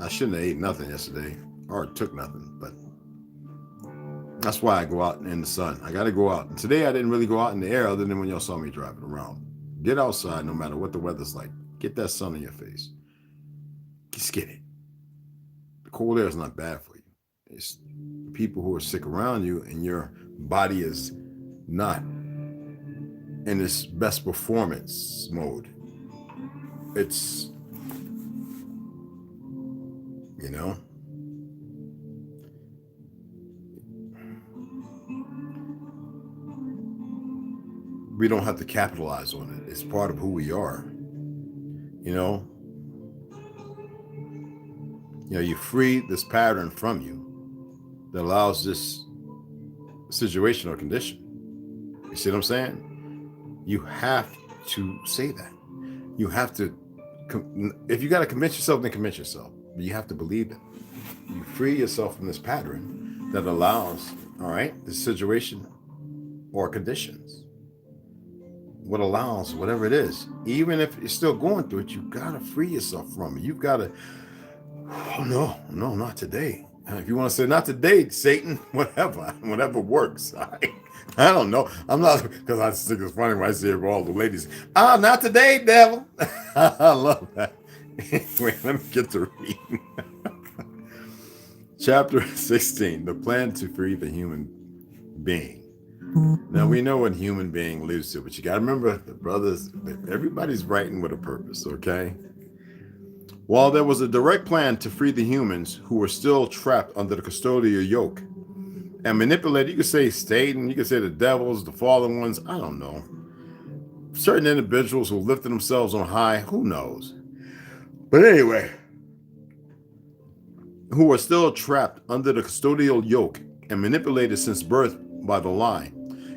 S1: I shouldn't have ate nothing yesterday or took nothing, but that's why I go out in the sun. I got to go out. And today I didn't really go out in the air other than when y'all saw me driving around. Get outside no matter what the weather's like. Get that sun in your face. Just get it. The cold air is not bad for you. It's people who are sick around you and your body is not in its best performance mode. It's, we don't have to capitalize on it. It's part of who we are. You free this pattern from you that allows this situation or condition. You see what I'm saying? You have to say that. You have to, if you got to convince yourself, then convince yourself. But you have to believe it. You free yourself from this pattern that allows, this situation or conditions. What allows, whatever it is, even if you're still going through it, you got to free yourself from it. You've got to, no, not today. If you want to say not today, Satan, whatever works. I don't know. I'm not, because I just think it's funny when I see all the ladies. Not today, devil. I love that. Wait, let me get to reading. Chapter 16, the plan to free the human being. Now, we know what human being lives to, but you got to remember, the brothers, everybody's writing with a purpose, okay? While there was a direct plan to free the humans who were still trapped under the custodial yoke and manipulated, you could say Satan, you could say the devils, the fallen ones, I don't know. Certain individuals who lifted themselves on high, who knows? But anyway, who were still trapped under the custodial yoke and manipulated since birth by the lie.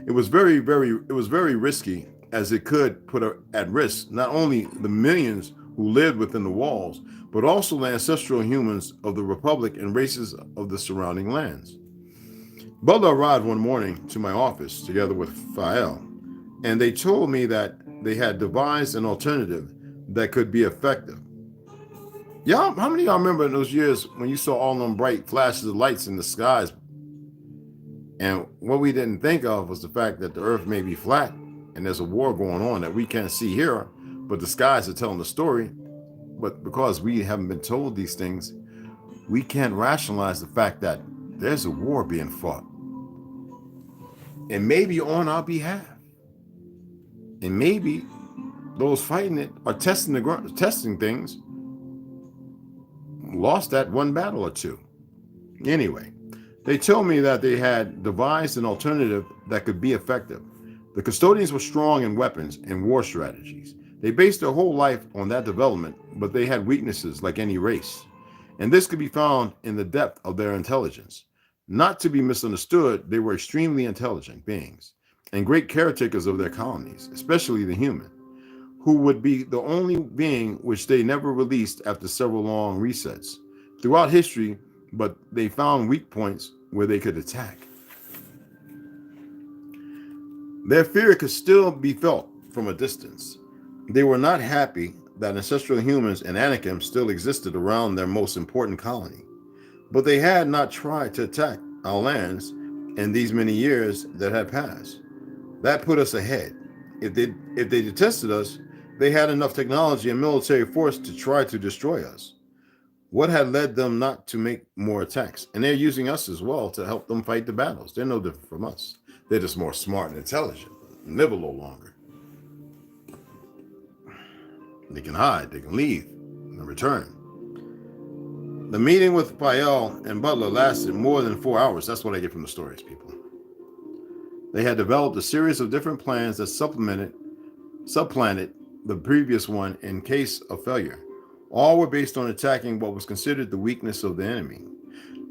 S1: It was very risky, as it could put at risk not only the millions who lived within the walls, but also the ancestral humans of the Republic and races of the surrounding lands. Butler arrived one morning to my office together with Fael, and they told me that they had devised an alternative that could be effective. Y'all, how many of y'all remember in those years when you saw all them bright flashes of lights in the skies? And what we didn't think of was the fact that the earth may be flat and there's a war going on that we can't see here, but the skies are telling the story. But because we haven't been told these things, we can't rationalize the fact that there's a war being fought. And maybe on our behalf. And maybe those fighting it are testing things, lost that one battle or two. Anyway, they told me that they had devised an alternative that could be effective. The custodians were strong in weapons and war strategies. They based their whole life on that development, but they had weaknesses like any race. And this could be found in the depth of their intelligence. Not to be misunderstood, they were extremely intelligent beings and great caretakers of their colonies, especially the human, who would be the only being which they never released after several long resets. Throughout history, but they found weak points where they could attack. Their fear could still be felt from a distance. They were not happy that ancestral humans and Anakim still existed around their most important colony, but they had not tried to attack our lands in these many years that had passed. That put us ahead. If they detested us, they had enough technology and military force to try to destroy us. What had led them not to make more attacks? And they're using us as well to help them fight the battles. They're no different from us. They're just more smart and intelligent. Live a little longer. They can hide, they can leave, and return. The meeting with Pael and Butler lasted more than 4 hours. That's what I get from the stories, people. They had developed a series of different plans that supplanted the previous one in case of failure. All were based on attacking what was considered the weakness of the enemy.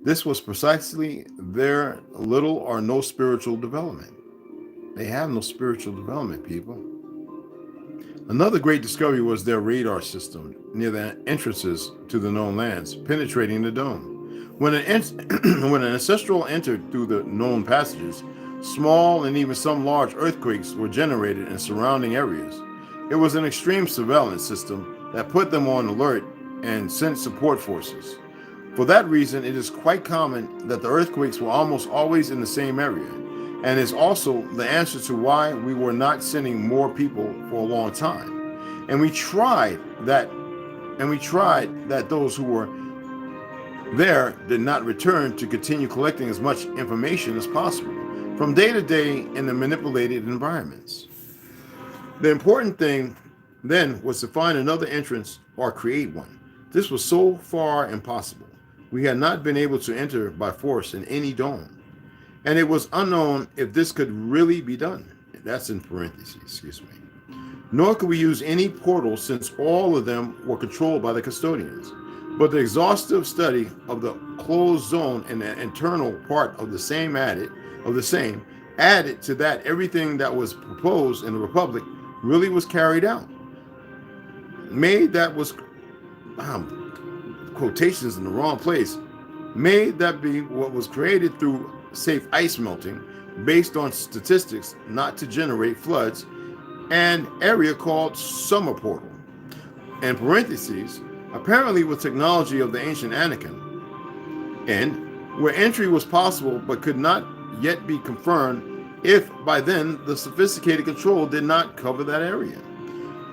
S1: This was precisely their little or no spiritual development. They have no spiritual development, people. Another great discovery was their radar system near the entrances to the known lands, penetrating the dome. When an ancestral entered through the known passages, small and even some large earthquakes were generated in surrounding areas. It was an extreme surveillance system that put them on alert and sent support forces. For that reason, it is quite common that the earthquakes were almost always in the same area, and is also the answer to why we were not sending more people for a long time. And we tried that those who were there did not return to continue collecting as much information as possible from day to day in the manipulated environments. The important thing then was to find another entrance or create one. This was so far impossible. We had not been able to enter by force in any dome, and it was unknown if this could really be done. That's in parentheses, excuse me. Nor could we use any portals since all of them were controlled by the custodians. But the exhaustive study of the closed zone and the internal part of the same added to that everything that was proposed in the Republic really was carried out. Made that was quotations in the wrong place. Made that be what was created through safe ice melting based on statistics not to generate floods, an area called summer portal. In parentheses, apparently with technology of the ancient Anakim, and where entry was possible but could not yet be confirmed if by then the sophisticated control did not cover that area.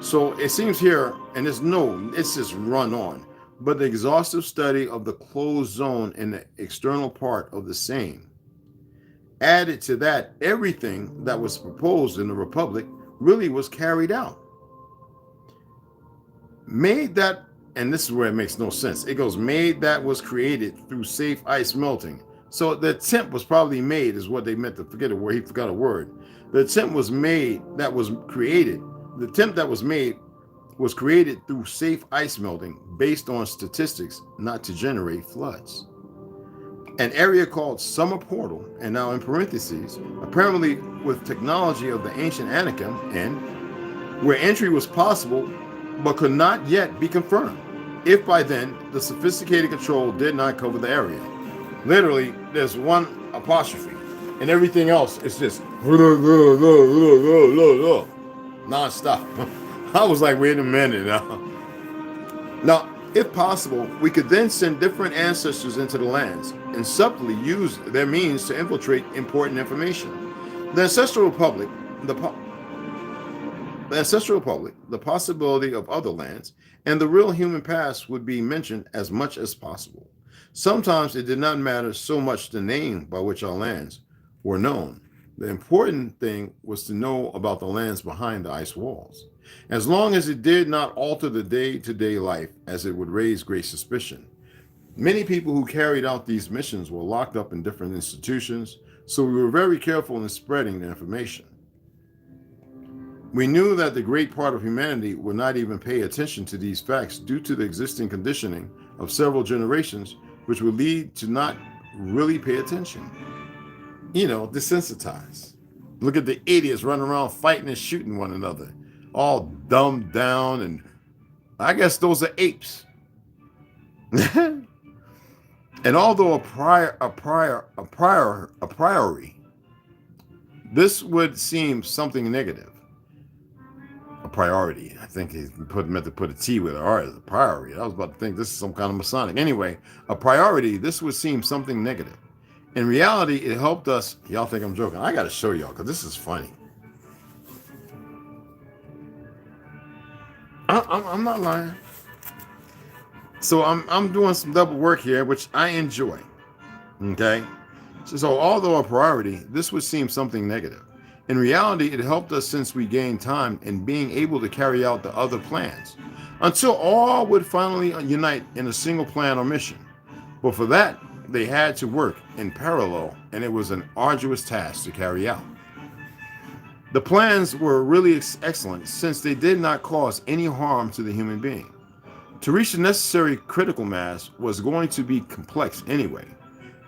S1: So it seems here, and it's just run on, but the exhaustive study of the closed zone and the external part of the same. Added to that, everything that was proposed in the Republic really was carried out. Made that, and this is where it makes no sense. It goes, made that was created through safe ice melting. So the attempt was probably made is what they meant to forget a word. He forgot a word. The attempt was made that was created. The attempt that was made was created through safe ice melting based on statistics not to generate floods. An area called Summer Portal, and now in parentheses, apparently with technology of the ancient Anakim, and where entry was possible but could not yet be confirmed, if by then the sophisticated control did not cover the area. Literally, there's one apostrophe, and everything else is just non-stop. I was like, wait a minute now. Now, if possible, we could then send different ancestors into the lands and subtly use their means to infiltrate important information. The Ancestral Republic, the possibility of other lands, and the real human past would be mentioned as much as possible. Sometimes it did not matter so much the name by which our lands were known. The important thing was to know about the lands behind the ice walls, as long as it did not alter the day-to-day life, as it would raise great suspicion. Many people who carried out these missions were locked up in different institutions, so we were very careful in spreading the information. We knew that the great part of humanity would not even pay attention to these facts due to the existing conditioning of several generations, which would lead to not really pay attention. Desensitized. Look at the idiots running around fighting and shooting one another, all dumbed down, and I guess those are apes. And although a priori, this would seem something negative. priority. I think he meant to put a T with an R as a priority. I was about to think this is some kind of Masonic. Anyway, a priority, this would seem something negative. In reality, it helped us. Y'all think I'm joking. I got to show y'all because this is funny. I'm not lying. So I'm doing some double work here, which I enjoy. Okay? So although a priority, this would seem something negative. In reality, it helped us since we gained time in being able to carry out the other plans, until all would finally unite in a single plan or mission. But for that, they had to work in parallel, and it was an arduous task to carry out. The plans were really excellent since they did not cause any harm to the human being. To reach the necessary critical mass was going to be complex anyway,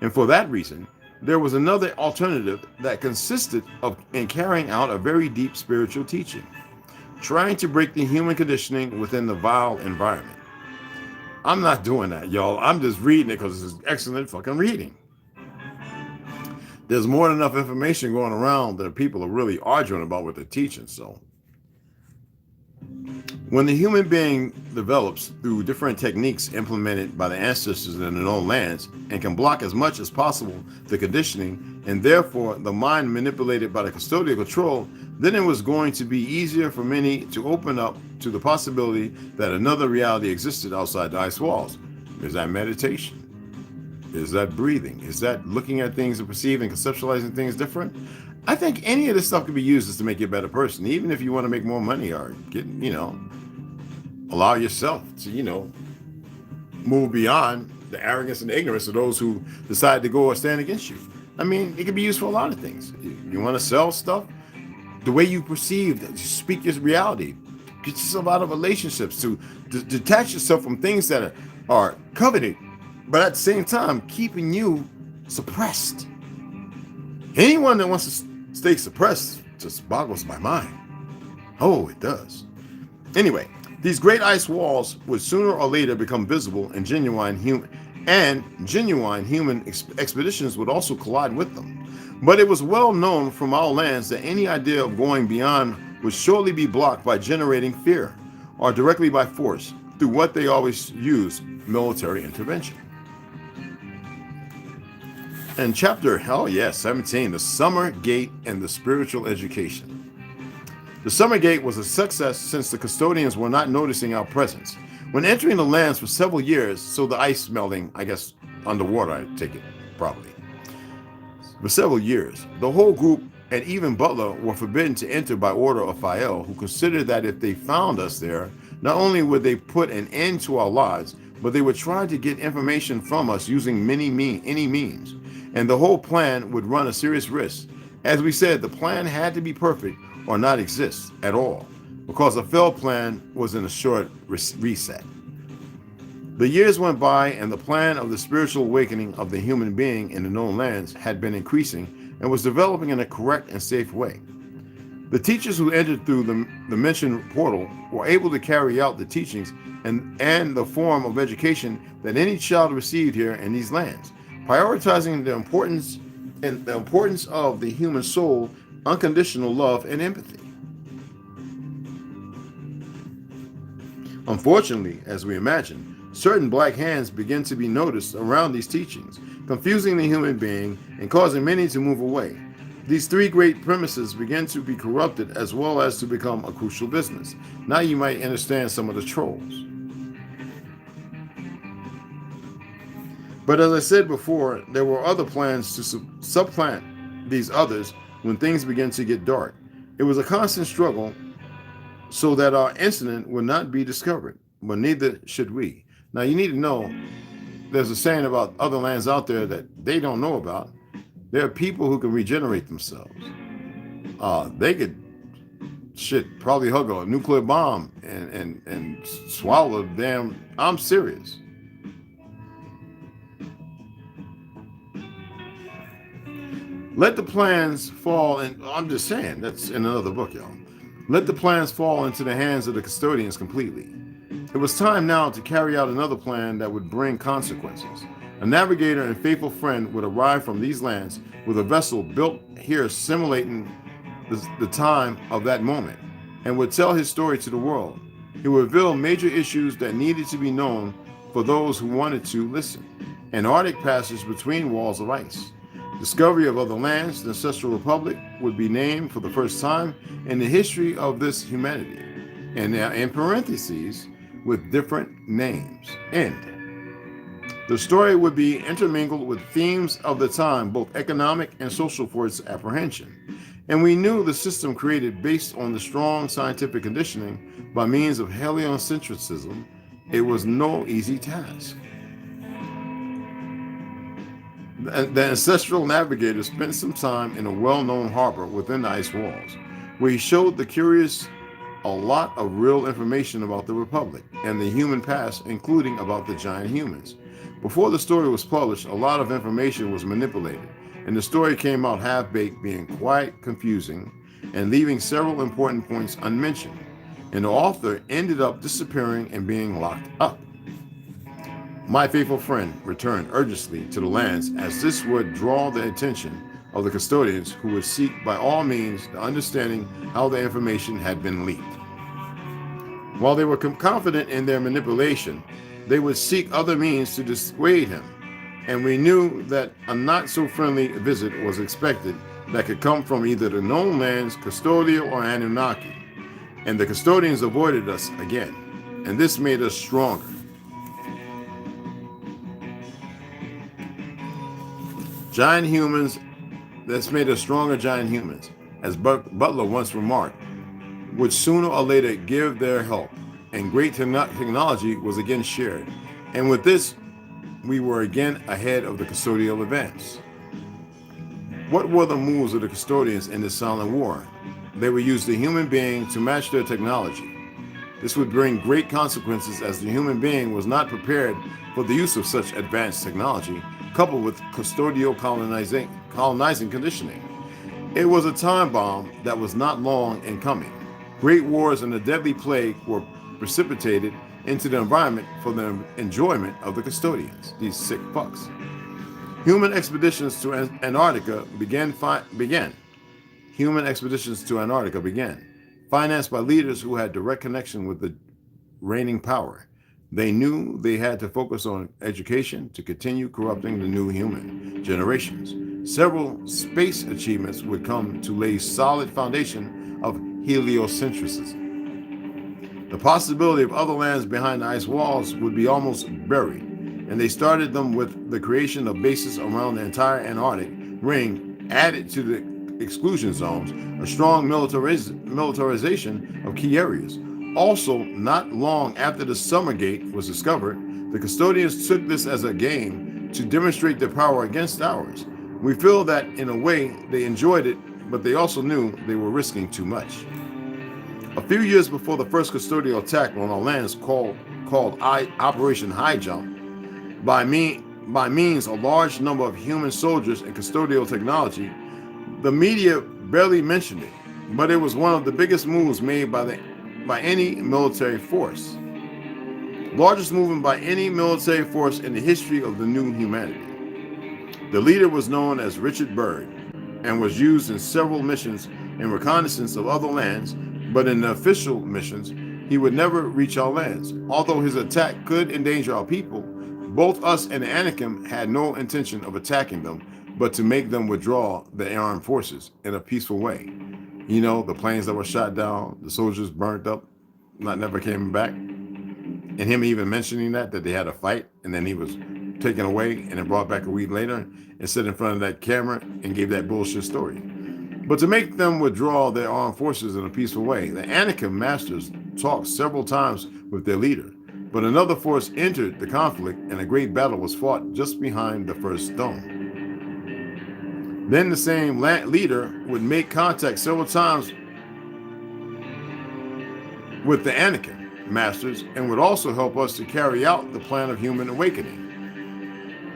S1: and for that reason, there was another alternative that consisted in carrying out a very deep spiritual teaching, trying to break the human conditioning within the vile environment. I'm not doing that, y'all. I'm just reading it because it's excellent fucking reading. There's more than enough information going around that people are really arguing about what they're teaching. So when the human being develops through different techniques implemented by the ancestors in the known lands and can block as much as possible the conditioning and therefore the mind manipulated by the custodial control, then it was going to be easier for many to open up to the possibility that another reality existed outside the ice walls. Is that meditation? Is that breathing? Is that looking at things and perceiving, conceptualizing things different? I think any of this stuff can be used just to make you a better person, even if you want to make more money or get, allow yourself to, move beyond the arrogance and ignorance of those who decide to go or stand against you. I mean, it can be used for a lot of things. You want to sell stuff? The way you perceive, speak your reality. Get yourself out of relationships, to detach yourself from things that are coveted, but at the same time, keeping you suppressed. Anyone that wants to stay suppressed just boggles my mind. Oh, it does. Anyway, these great ice walls would sooner or later become visible, and genuine human expeditions would also collide with them. But it was well known from our lands that any idea of going beyond would surely be blocked by generating fear, or directly by force, through what they always use, military intervention. And chapter, 17, the Summer Gate and the Spiritual Education. The Summer Gate was a success since the custodians were not noticing our presence. When entering the lands for several years, so the ice melting, I guess, underwater, I take it, probably. For several years, the whole group and even Butler were forbidden to enter by order of Fael, who considered that if they found us there, not only would they put an end to our lives, but they would try to get information from us using any means. And the whole plan would run a serious risk. As we said, the plan had to be perfect or not exist at all, because a failed plan was in a short reset. The years went by, and the plan of the spiritual awakening of the human being in the known lands had been increasing and was developing in a correct and safe way. The teachers who entered through the mentioned portal were able to carry out the teachings and the form of education that any child received here in these lands, prioritizing the importance of the human soul, unconditional love, and empathy. Unfortunately, as we imagined, certain black hands begin to be noticed around these teachings, confusing the human being and causing many to move away. These three great premises begin to be corrupted as well as to become a crucial business. Now you might understand some of the trolls. But as I said before, there were other plans to supplant these others when things began to get dark. It was a constant struggle so that our incident would not be discovered, but neither should we. Now you need to know, there's a saying about other lands out there that they don't know about. There are people who can regenerate themselves. They could probably hug a nuclear bomb and swallow the damn, I'm serious. Let the plans fall, and I'm just saying, that's in another book, y'all. Let the plans fall into the hands of the custodians completely. It was time now to carry out another plan that would bring consequences. A navigator and faithful friend would arrive from these lands with a vessel built here simulating the time of that moment. and would tell his story to the world. He would reveal major issues that needed to be known for those who wanted to listen. Antarctic passage between walls of ice. Discovery of other lands, the Ancestral Republic would be named for the first time in the history of this humanity. And now in parentheses, with different names. End. The story would be intermingled with themes of the time, both economic and social, for its apprehension. And we knew the system created based on the strong scientific conditioning by means of heliocentrism, it was no easy task. The ancestral navigator spent some time in a well-known harbor within the ice walls, where he showed the curious a lot of real information about the Republic and the human past, including about the giant humans. Before the story was published, a lot of information was manipulated, and the story came out half-baked, being quite confusing and leaving several important points unmentioned, and the author ended up disappearing and being locked up. My faithful friend returned urgently to the lands, as this would draw the attention of the custodians, who would seek by all means the understanding how the information had been leaked. While they were confident in their manipulation, they would seek other means to dissuade him, and we knew that a not-so-friendly visit was expected that could come from either the known lands, custodial, or Anunnaki, and the custodians avoided us again, and this made us stronger. Giant humans, that's made us stronger giant humans, as Butler once remarked, would sooner or later give their help, and great technology was again shared. And with this, we were again ahead of the custodial events. What were the moves of the custodians in this silent war? They would use the human being to match their technology. This would bring great consequences, as the human being was not prepared for the use of such advanced technology, coupled with custodial colonizing conditioning. It was a time bomb that was not long in coming. Great wars and a deadly plague were precipitated into the environment for the enjoyment of the custodians, these sick fucks. Human expeditions to Antarctica began, financed by leaders who had direct connection with the reigning power. They knew they had to focus on education to continue corrupting the new human generations. Several space achievements would come to lay solid foundation of heliocentrism. The possibility of other lands behind the ice walls would be almost buried, and they started them with the creation of bases around the entire Antarctic ring, added to the exclusion zones, a strong militarization of key areas. Also, not long after the Summer Gate was discovered, the custodians took this as a game to demonstrate their power against ours. We feel that in a way they enjoyed it, but they also knew they were risking too much. A few years before the first custodial attack on our lands, called Operation High Jump, by means of a large number of human soldiers and custodial technology, the media barely mentioned it, but it was one of the biggest moves made by any military force. Largest movement by any military force in the history of the new humanity. The leader was known as Richard Byrd and was used in several missions in reconnaissance of other lands, but in the official missions, he would never reach our lands. Although his attack could endanger our people, both us and the Anakim had no intention of attacking them, but to make them withdraw the armed forces in a peaceful way. You know, the planes that were shot down, the soldiers burnt up, never came back. And him even mentioning that they had a fight, and then he was taken away and then brought back a week later and stood in front of that camera and gave that bullshit story. But to make them withdraw their armed forces in a peaceful way, the Anakim masters talked several times with their leader, but another force entered the conflict and a great battle was fought just behind the first dome. Then the same leader would make contact several times with the Anakim masters and would also help us to carry out the plan of human awakening.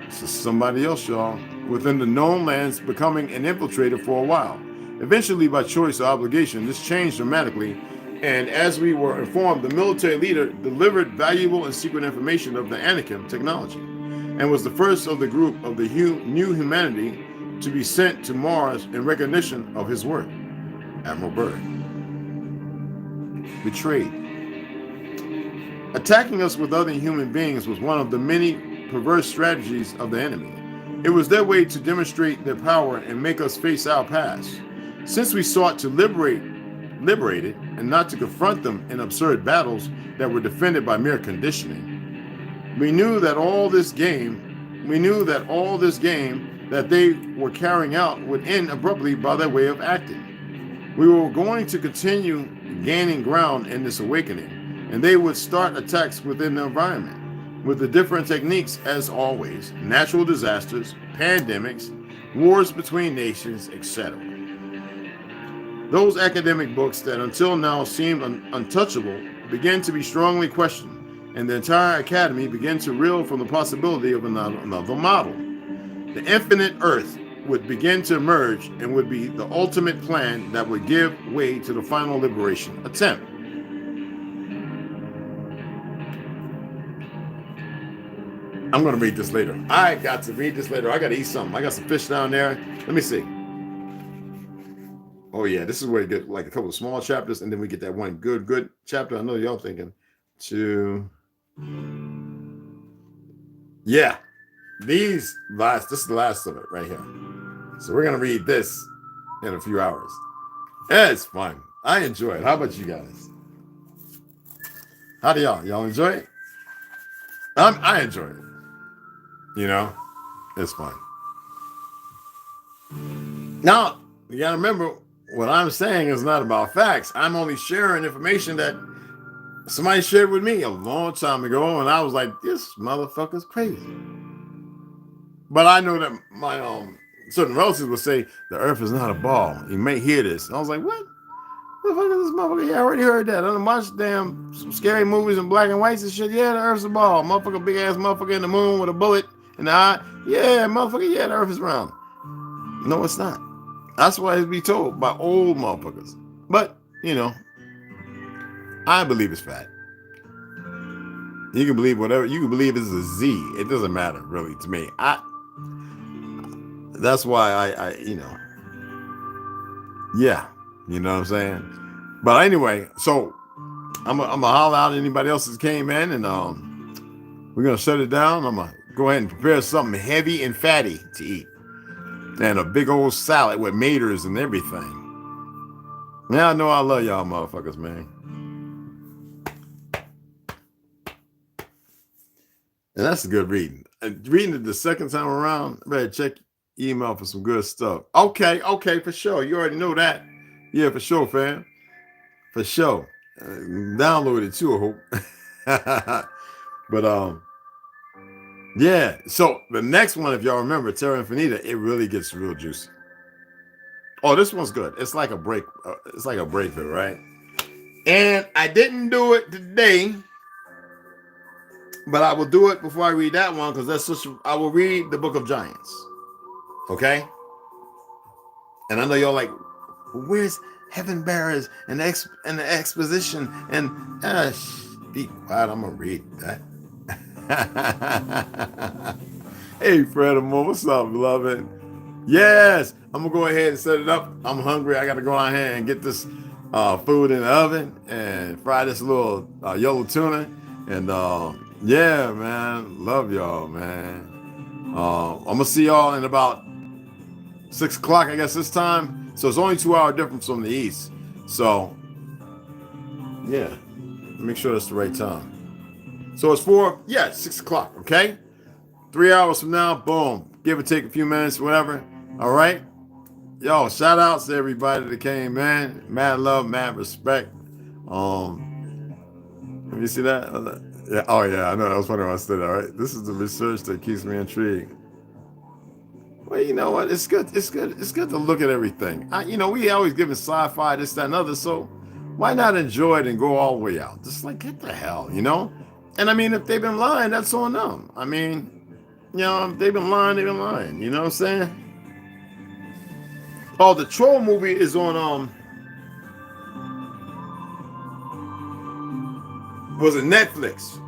S1: This is somebody else, y'all, within the known lands, becoming an infiltrator for a while. Eventually, by choice or obligation, this changed dramatically, and as we were informed, the military leader delivered valuable and secret information of the Anakim technology and was the first of the group of the new humanity to be sent to Mars in recognition of his work. Admiral Byrd. betrayed. Attacking us with other human beings was one of the many perverse strategies of the enemy. It was their way to demonstrate their power and make us face our past. Since we sought to liberate it and not to confront them in absurd battles that were defended by mere conditioning, we knew that all this game that they were carrying out would end abruptly by their way of acting. We were going to continue gaining ground in this awakening, and they would start attacks within the environment with the different techniques as always: natural disasters, pandemics, wars between nations, etc. Those academic books that until now seemed untouchable began to be strongly questioned, and the entire academy began to reel from the possibility of another model. The infinite Earth would begin to emerge and would be the ultimate plan that would give way to the final liberation attempt. I'm going to read this later. I got to read this later. I got to eat something. I got some fish down there. Let me see. Oh, yeah. This is where you get like a couple of small chapters, and then we get that one good chapter. I know y'all thinking yeah. This is the last of it right here. So we're going to read this in a few hours. Yeah, it's fun. I enjoy it. How about you guys? How do y'all enjoy it? I enjoy it. You know, it's fun. Now, you got to remember, what I'm saying is not about facts. I'm only sharing information that somebody shared with me a long time ago, and I was like, this motherfucker's crazy. But I know that my certain relatives would say the earth is not a ball. You may hear this. And I was like, what? What the fuck is this motherfucker? Yeah, I already heard that. I done watched some scary movies in black and whites and shit. Yeah, the earth's a ball. Motherfucker, big ass motherfucker in the moon with a bullet in the eye. Yeah, motherfucker, yeah, the earth is round. No, it's not. That's why it's be told by old motherfuckers. But, you know, I believe it's fat. You can believe whatever. You can believe it's a Z. It doesn't matter, really, to me. That's why I you know. Yeah, you know what I'm saying? But anyway, so I'm gonna holler out at anybody else that came in, and we're gonna shut it down. I'm gonna go ahead and prepare something heavy and fatty to eat, and a big old salad with maters and everything. Now I know I love y'all motherfuckers, man. And that's a good reading. Reading it the second time around, I better check email for some good stuff. Okay, for sure. You already know that. Yeah, for sure, fam. For sure. Download it too, I hope. But yeah. So the next one, if y'all remember, Terra Infinita, it really gets real juicy. Oh, this one's good. It's like a break. It's like a break bit, right? And I didn't do it today, but I will do it before I read that one, because that's such. I will read the Book of Giants. Okay. And I know y'all like, where's Heaven Bearers and the exposition? And be quiet. I'm gonna read that. Hey, Fred Amore, what's up, beloved? Yes, I'm gonna go ahead and set it up. I'm hungry. I gotta go out here and get this food in the oven and fry this little yellow tuna. And yeah, man, love y'all, man. I'm gonna see y'all in about 6 o'clock, I guess, this time. So it's only 2 hour difference from the east. So yeah, make sure that's the right time. So it's 6 o'clock, okay? 3 hours from now, boom. Give or take a few minutes, whatever. All right. Yo, shout outs to everybody that came in. Mad love, mad respect. Let me see that. Yeah. Oh yeah, I know. That was funny when I said that. All right. This is the research that keeps me intrigued. Well, you know what? It's good. It's good to look at everything. We always give it sci-fi, this, that, and other. So why not enjoy it and go all the way out? Just like, get the hell, you know? And I mean, if they've been lying, that's on them. I mean, if they've been lying, You know what I'm saying? Oh, the Troll movie is on, was it Netflix?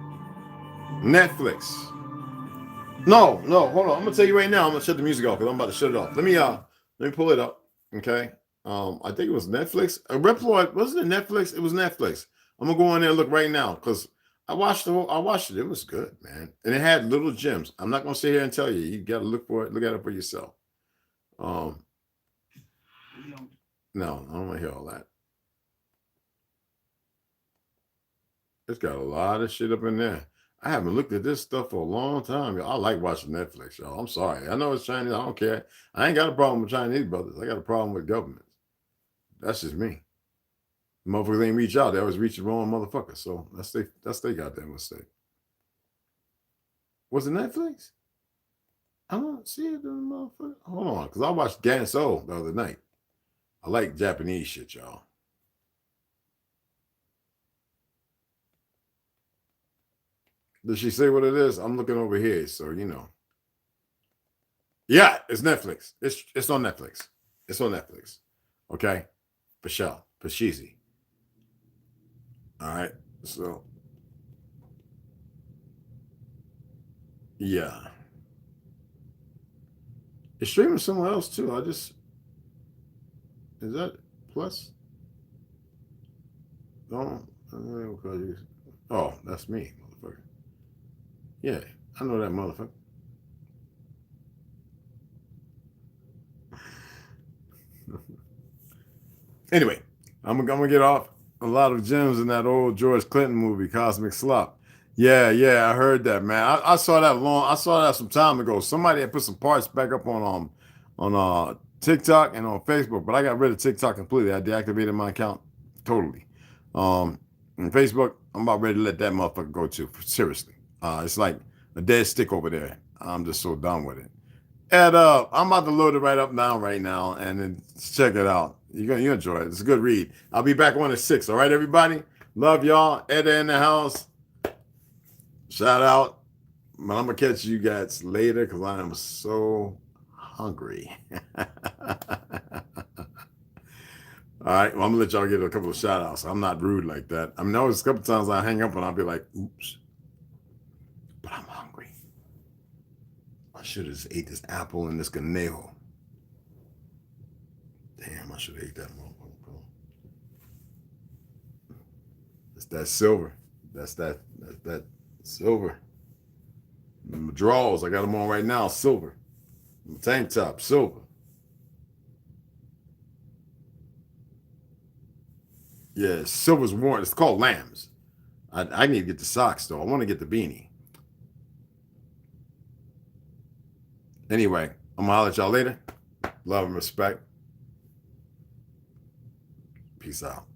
S1: No, hold on. I'm gonna tell you right now. I'm gonna shut the music off because I'm about to shut it off. Let me pull it up. Okay. I think it was Netflix. Report wasn't it Netflix? It was Netflix. I'm gonna go in there and look right now because I watched it. It was good, man, and it had little gems. I'm not gonna sit here and tell you. You got to look for it. Look at it for yourself. Um, no, I don't want to hear all that. It's got a lot of shit up in there. I haven't looked at this stuff for a long time. Y'all. I like watching Netflix, y'all. I'm sorry. I know it's Chinese. I don't care. I ain't got a problem with Chinese brothers. I got a problem with governments. That's just me. Motherfuckers ain't reach out. They always reach the wrong motherfucker. So that's they goddamn mistake. Was it Netflix? I don't see it in the motherfucker. Hold on, because I watched Ganso the other night. I like Japanese shit, y'all. Did she say what it is? I'm looking over here, so you know. Yeah, it's Netflix. It's on Netflix. It's on Netflix. Okay, for sure, for cheesy. All right, so yeah, it's streaming somewhere else too. Is that plus? No, oh, that's me, motherfucker. Yeah, I know that motherfucker. Anyway, I'm gonna get off. A lot of gems in that old George Clinton movie, Cosmic Slop. Yeah, I heard that, man. I saw that I saw that some time ago. Somebody had put some parts back up on TikTok and on Facebook, but I got rid of TikTok completely. I deactivated my account totally. And Facebook, I'm about ready to let that motherfucker go too. Seriously. It's like a dead stick over there. I'm just so done with it. And I'm about to load it right up now, right now, and then check it out. You enjoy it. It's a good read. I'll be back on at 6. All right, everybody. Love y'all. Edda in the house. Shout out. But I'm gonna catch you guys later because I am so hungry. All right. Well, I'm gonna let y'all get a couple of shout outs. I'm not rude like that. I mean, there's a couple times I hang up and I'll be like, oops. But I'm hungry. I should have just ate this apple and this conejo. Damn, I should have ate that motherfucker. It's that silver. That's that silver. My drawers, I got them on right now, silver. My tank top, silver. Yeah, silver's worn. It's called lambs. I need to get the socks though. I want to get the beanie. Anyway, I'm gonna holler at y'all later. Love and respect. Peace out.